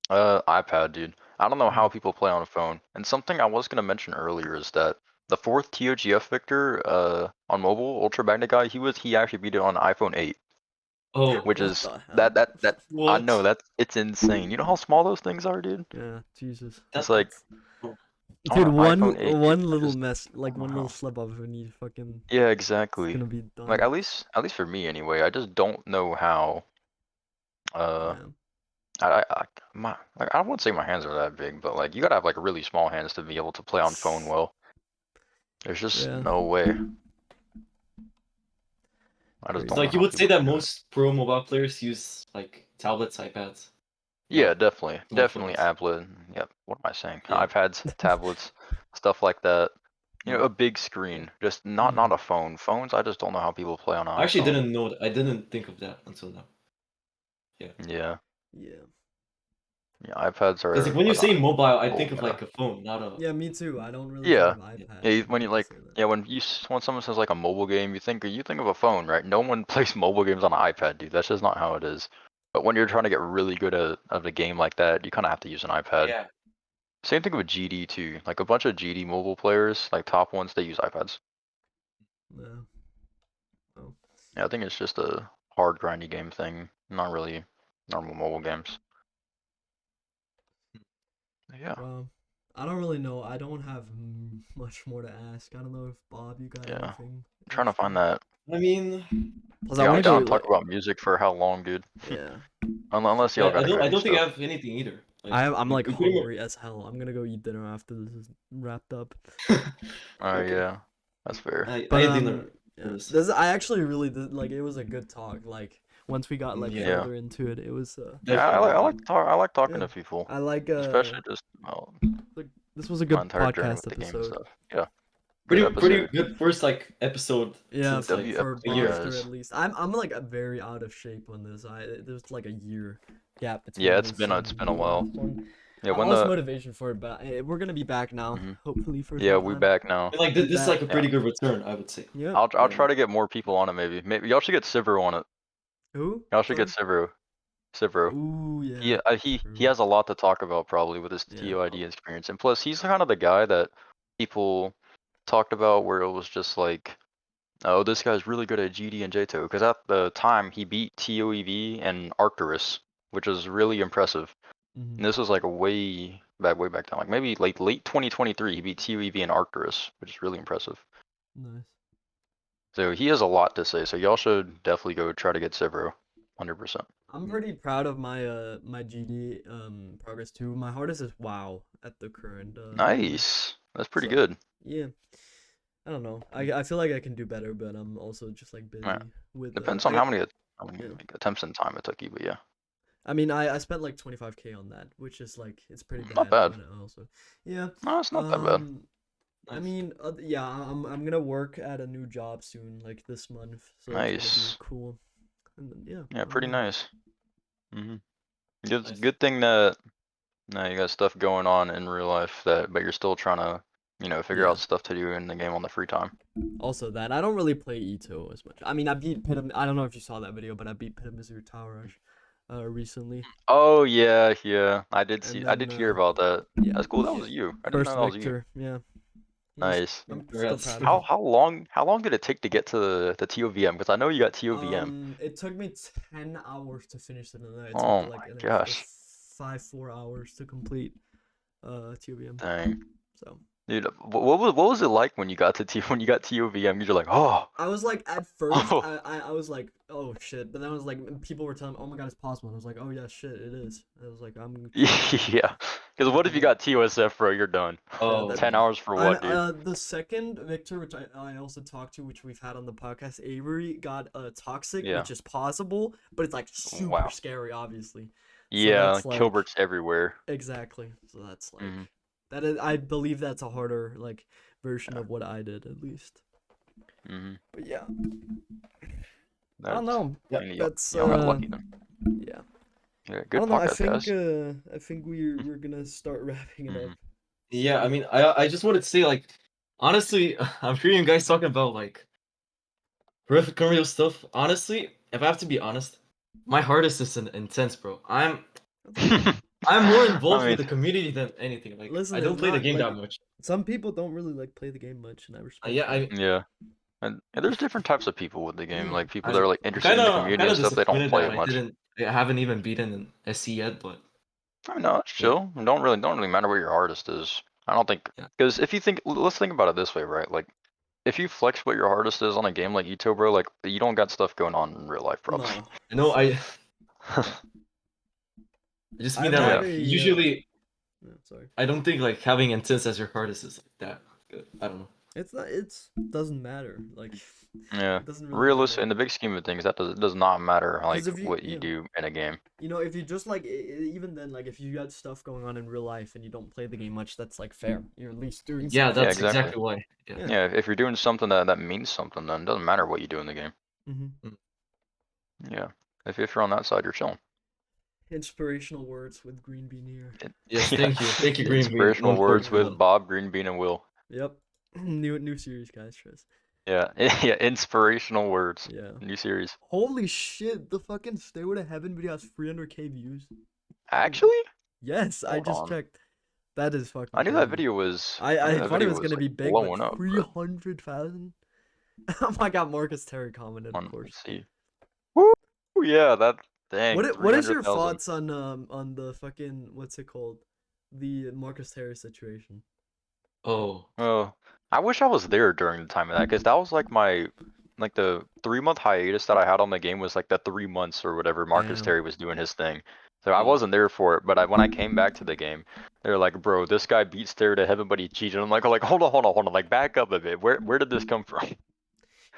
iPad, dude. I don't know how Mm. people play on a phone. And something I was gonna mention earlier is that the fourth TOGF Victor, on mobile, Ultra Magnet guy, he actually beat it on iPhone 8, Oh, which What is the hell? that I what? know it's insane. You know how small those things are, dude? Yeah, Jesus. It's That like on Dude, an iPhone 8, dude, one I little just mess, I like don't know one little how. slip up, and you fucking, Yeah, it's exactly. gonna be Like done. at least for me anyway, I just don't know how. Uh, Yeah. like, I wouldn't say my hands are that big, but like you gotta have like really small hands to be able to play on phone well. There's just Yeah. no way. I just Crazy. So don't know like you how would say people that can do it. most pro mobile players use like tablets, iPads, Yeah, not definitely smartphones. Applet. Yep. What am I saying? Yeah. iPads, tablets, stuff like that. You know, Mm. a big screen, just not Mhm. a phone. Phones, I just don't know how people play on an I actually iPhone. didn't know that. I didn't think of that until now. Yeah. Yeah, Yeah. yeah. iPads Because like are when you like say mobile, I oh think of yeah, like a phone, not a. Yeah, me too. I don't really think yeah. of Yeah. iPad Yeah, when when you people like, say that. yeah, when someone says like a mobile game, you think of a phone, right? No one plays mobile games on an iPad, dude. That's just not how it is. But when you're trying to get really good at a game like that, you kind of have to use an iPad. Yeah. Same thing with GD too. Like a bunch of GD mobile players, like top ones, they use iPads. Yeah. Oh. Yeah, I think it's just a hard grindy game thing, not really normal mobile games. Yeah, Well, I don't really know. I don't have much more to ask. I don't know if Bob, you got yeah. I'm anything trying to extra. find that. I mean, Plus, I Yeah, want I'm to go down to like, talk about music for how long, dude. yeah. Unless y'all yeah, got I crazy don't think I stuff. have anything either. Like I'm like we pretty much. hungry as hell. I'm gonna go eat dinner after this is wrapped up. Oh Okay. yeah, that's fair. But I had dinner for yeah. this. This I actually really did, like, it was a good talk. Like once we got like Yeah, Yeah. further into it, it was Yeah, definitely. I like talking yeah. to people, I like especially just like this was a my good entire journey podcast with the game and episode. stuff. Yeah, good Pretty episode. good first like episode Yeah, since like for a year. Bobster at Guys. least. I'm like very out of shape on this. There's like a year gap Yeah, between this it's been and a the while. last one. Yeah, I when lost the motivation for it, but we're gonna be back now, mhm. hopefully for Yeah, some we time. back now. And like We this is like back. a Yeah, pretty good return, I would say. Yep. I'll Yeah. try to get more people on it. Maybe y'all should get Sivro on it. Who? Y'all should get Sorry. Sivro. Ooh He yeah. he True. has a lot to talk about probably with his Yeah. TOID experience, and plus he's kind of the guy that people talked about where it was just like, oh, this guy's really good at GD and JTO, because at the time he beat TOEV and Arcturus, which was really impressive. Mm-hmm. And this was like way back then, like maybe late 2023. He beat TOEV and Arcturus, which is really impressive. Nice. So he has a lot to say. So y'all should definitely go try to get Sivro, 100%. I'm pretty proud of my my GD progress too. My hardest is WoW at the current moment. Nice. That's pretty So good. yeah. I don't know. I feel like I can do better, but I'm also just like Yeah. busy with Depends on I how many yeah. like, attempts and time it took you, but yeah, I mean, I spent like 25K on that, which is like it's pretty not bad, bad. but also yeah. No, it's not that bad. I Nice. mean, yeah, I'm gonna work at a new job soon, like this month, so it's gonna be Nice. cool. And then yeah, Yeah, I don't pretty know. nice. Nice. Good thing that now you got stuff going on in real life but you're still trying to, figure Yeah. out stuff to do in the game on the free time. Also that I don't really play Ito as much. I mean, I beat I don't know if you saw that video, but I beat Pitamizu Tower Rush recently. Oh yeah, And I then did hear about that. yeah, That's cool. That was you. I didn't know first that was you. Victor. Yeah. Nice. I'm still Congrats. proud of him. How long did it take to get to the TOVM? Because I know you got TOVM. It took me 10 hours to finish it, and then it took Oh like my an extra gosh. 4 hours to complete TOBM. Dang. So Dude, what was it like when you got when you got TOVM? You're like, oh, I was like, at first, oh, I was like, oh shit, but then I was like, people were telling me, oh my god, it's possible, and I was like, oh yeah, shit, it is. I was like, I'm yeah. Because what if you got TOSF, bro? You're done. Oh, 10 hours for what, dude? The second Victor, which I also talked to, which we've had on the podcast, Avery got toxic, Yeah. which is possible, but it's like super Wow. scary, obviously. Yeah, that's like Kilbert's everywhere. exactly. So that's like Mhm. that is, I believe that's a harder like version of what I did at least. But yeah, I don't know. Yeah. That's y'all got lucky then. yeah. Yeah, I good don't know. podcast, guys. I think we're gonna start wrapping it up. Yeah, I mean, I just wanted to say, like, honestly, I'm hearing you guys talking about like horrific unreal stuff. Honestly, if I have to be honest, my hardest is intense, bro. I'm I'm more involved I with the mean, community than anything. Like Listen, I don't it's play the not, game like, that much. some people don't really like play the game much, and I respect Yeah, that. yeah. And there's different types of people with the game. Like people that are like I'm interested in the I'm community kind and of stuff. They don't disappointed play that it much. I haven't even beaten an SC yet, but I mean, no, it's yeah, chill. It don't really matter what your hardest is. I don't think yeah. because if you think, let's think about it this way, right? Like if you flex what your hardest is on a game like Ito, bro, like you don't got stuff going on in real life, probably. No. I know. I Fuck. just I mean that had like a, usually sorry. I don't think like having intense as your hardest is like that good. I don't know. It's not. It's doesn't matter. Like, Yeah, it doesn't really realistic matter. in the big scheme of things, that does not matter like 'Cause if you, what you do in a game. you know, if you just like, even then, like, if you got stuff going on in real life and you don't play the game much, that's like fair. You're at least doing Yeah, something. Yeah, that's exactly. exactly why. Yeah. Yeah. Yeah, if you're doing something that means something, then it doesn't matter what you do in the game. Mm-hmm. Yeah, if you're on that side, you're chilling. Inspirational words with Greenbean here. Yes, Yeah. thank you, Greenbean. Inspirational words with Bob, Greenbean, and Will. Yep. New series, guys. Trust. Yeah, yeah, inspirational words. Yeah. New series. Holy shit! The fucking Stairway to Heaven video has 300k views. Actually, Yes, I hold just on. checked. That is fucking. I knew that crazy. video was. I knew that thought it video was gonna like, be big, blowing but up. 300,000. Oh my god, Marcus Terry commented, of course. Let's see. Woo! Yeah, that dang. What is your 300,000. thoughts on the fucking, what's it called, the Marcus Terry situation? Oh, Oh, I wish I was there during the time of that, because that was like like the 3-month hiatus that I had on the game was like the 3 months or whatever Marcus Damn. Terry was doing his thing. So I wasn't there for it, but when I came back to the game, they were like, bro, this guy beat Stair to Heaven, but he cheated. I'm like, hold on, like back up a bit. Where did this come from?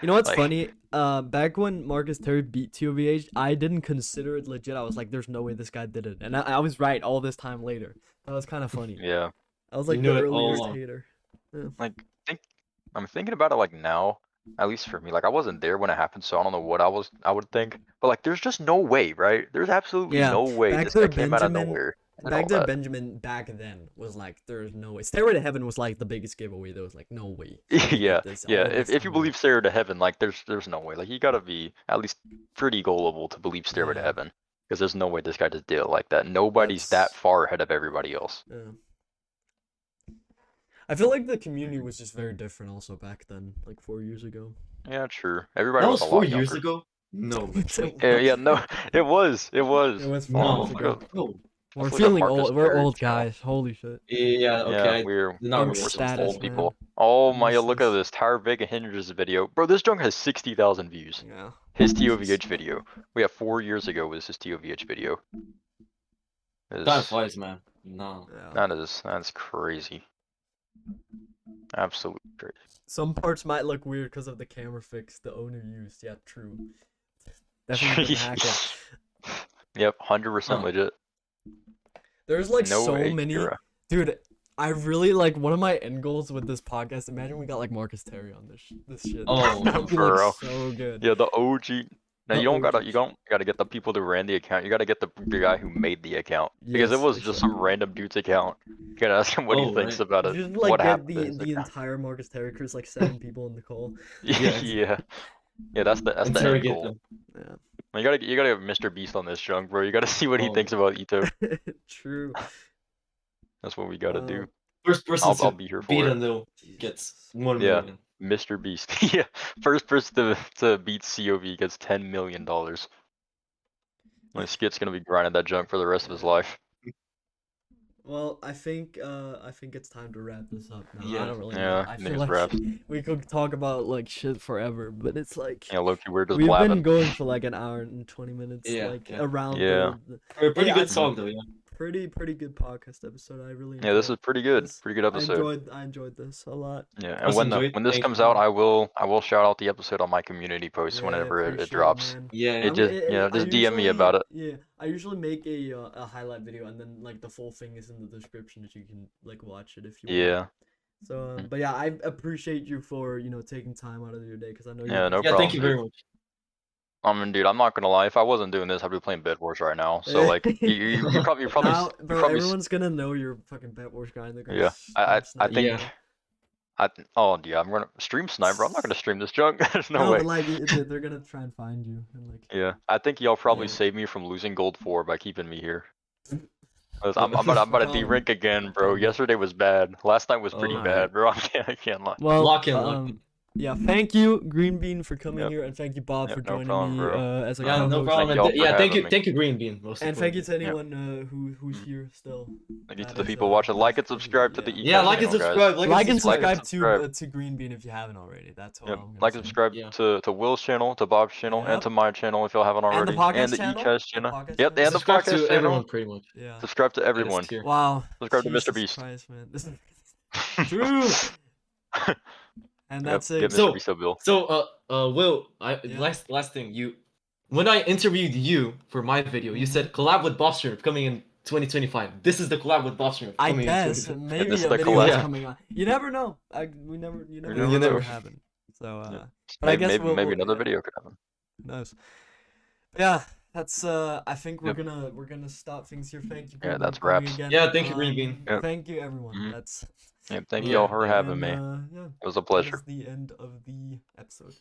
You know what's Like, funny? Back when Marcus Terry beat TOVH, I didn't consider it legit. I was like, "There's no way this guy did it," and I was right all this time later. That was kind of funny. yeah, I was You like knew the it all earliest along. hater. Yeah. like I'm thinking about it like now, at least for me. Like I wasn't there when it happened, so I don't know what I would think. But like, there's just no way, right? There's absolutely Yeah, no way back this to guy came out of Benjamin. nowhere. And Back all to that. Benjamin back then was like, there's no way. Stairway to Heaven was like the biggest giveaway. There was like no way. he did Yeah, this yeah. all this If you time. believe Stairway to Heaven, like there's no way. Like you gotta be at least pretty gullible to believe Stairway to Yeah. Heaven, because there's no way this guy just did it like that. Nobody's that far ahead of everybody else. Yeah. I feel like the community was just very different also back then, like 4 years ago. Yeah, true. Everybody That was was a 4 lot years younger. ago. No, Yeah, no, it was. It was 4 no, years ago. no. We're let's look at feeling Marcus old. We're Terry's old channel. guys. Holy shit. Yeah, okay. Yeah, I we're did not in we're realize some status, old man. people. Oh my, look at Useless. this Tower of Impending Doom video, bro. This junk has 60,000 views. Yeah. His TOVH video. We have 4 years ago was his TOVH video. Time flies, man. No. Yeah. That's crazy. Absolutely crazy. Some parts might look weird because of the camera fix the owner used. Yeah, true. Definitely didn't hack it. Yep, 100% legit. There's like No so A many. era. Dude, I really like one of my end goals with this podcast. Imagine we got like Marcus Terry on this shit. Oh, that would be bro. like so good. Yeah, the OG. Now The you don't OG. gotta get the people who ran the account. You gotta get the guy who made the account, because it Yes, was just some exactly. random dude's account. You gotta ask him what he Oh, thinks right. about it. Just like What get happened to the his the account. entire Marcus Terry crew, like 7 people in the call. Yes. Yeah, that's the end Interrogate goal. them. Yeah. You gotta have Mr. Beast on this junk, bro. You gotta see what he Oh. thinks about Ito. True. That's what we gotta do. First person I'll to be here for beat it. a nil gets 1 Yeah. million. Mr. Beast. Yeah, first person to beat COV gets $10 million. My Skit's gonna be grinding that junk for the rest of his life. Well, I think it's time to wrap this up now. I Yeah. don't really know. Yeah, I I think feel it's like wraps. we could talk about like shit forever, but it's like Yeah, Loki, we're just we've been blabbing. going for like an hour and 20 minutes, Yeah, like yeah. around Yeah. the Pretty Hey, good I- song though, yeah. pretty good podcast episode. I really Yeah, this enjoyed is pretty good. this. Pretty good episode. I enjoyed this a lot. Yeah, and Also when enjoyed. this Thank comes you. out, I will shout out the episode on my community post Yeah, whenever appreciate it drops. man. Yeah. It just I just DM me about it. Yeah, I usually make a highlight video and then like the full thing is in the description that you can like watch it if you want. Yeah. So, but yeah, I appreciate you for taking time out of your day because I know Yeah, you're no Yeah, problem. thank you very much. I mean, dude, I'm not gonna lie. If I wasn't doing this, I'd be playing Bed Wars right now. So like, you probably now, bro, probably everyone's gonna know you're fucking Bet Wars guy. And they're gonna yeah. I snipe you. think Yeah. oh yeah, I'm gonna stream Sniper. I'm not gonna stream this junk. There's no No, way. but like they're gonna try and find you and like. Yeah, I think y'all probably Yeah. saved me from losing gold 4 by keeping me here. I'm about to de-rank again, bro. Calm. Yesterday was bad. Last night was pretty Oh. bad, bro. I can't lie. Well, Lock in. yeah, thank you, Greenbean, for coming Yep. here, and thank you, Bob, Yep, for no joining problem, me bro. as a Yeah, co-host. no problem. Thank y'all for Thank you, having me. Greenbean. Most And thank you to importantly. anyone who's Mm. here still. Thank you to That the is, people watching. Like and that's crazy. subscribe to the Yeah. ECast Yeah, like and channel, guys. subscribe. Like and Like and subscribe subscribe. to Greenbean if you haven't already. That's all Yep. I'm gonna Like say. and subscribe Yeah. to Will's channel, to Bob's channel, and Yep. to my channel if y'all haven't And the already. podcast the channel. ECast The channel. podcast Yep, channel. and the Subscribe podcast to everyone, channel. pretty much. Yeah. Subscribe to That is everyone. tier. Wow. Subscribe to Mr. Jesus Beast. Christ, man. This is true. And that's Get it. Mr. Beast a bill. Will, Yeah. last thing, when I interviewed you for my video, you said collab with Bob Shrimp coming in 2025. This is the collab with Bob Shrimp I coming in guess 2025. maybe this is a the video is collab. coming on. You never know. You never You know never what's know. gonna happen. So Yeah. but I Maybe, guess maybe another yeah, video could happen. who knows. But yeah, that's I think we're Yep. gonna stop things here. Thank you, Yeah, Greenbean, that's for coming wraps. again. Yeah, thank you, Greenbean. Yep. Thank you, everyone. Mhm. That's Yeah, thank Yeah, y'all for yeah. having me. yeah. It was a That pleasure. is the end of the episode.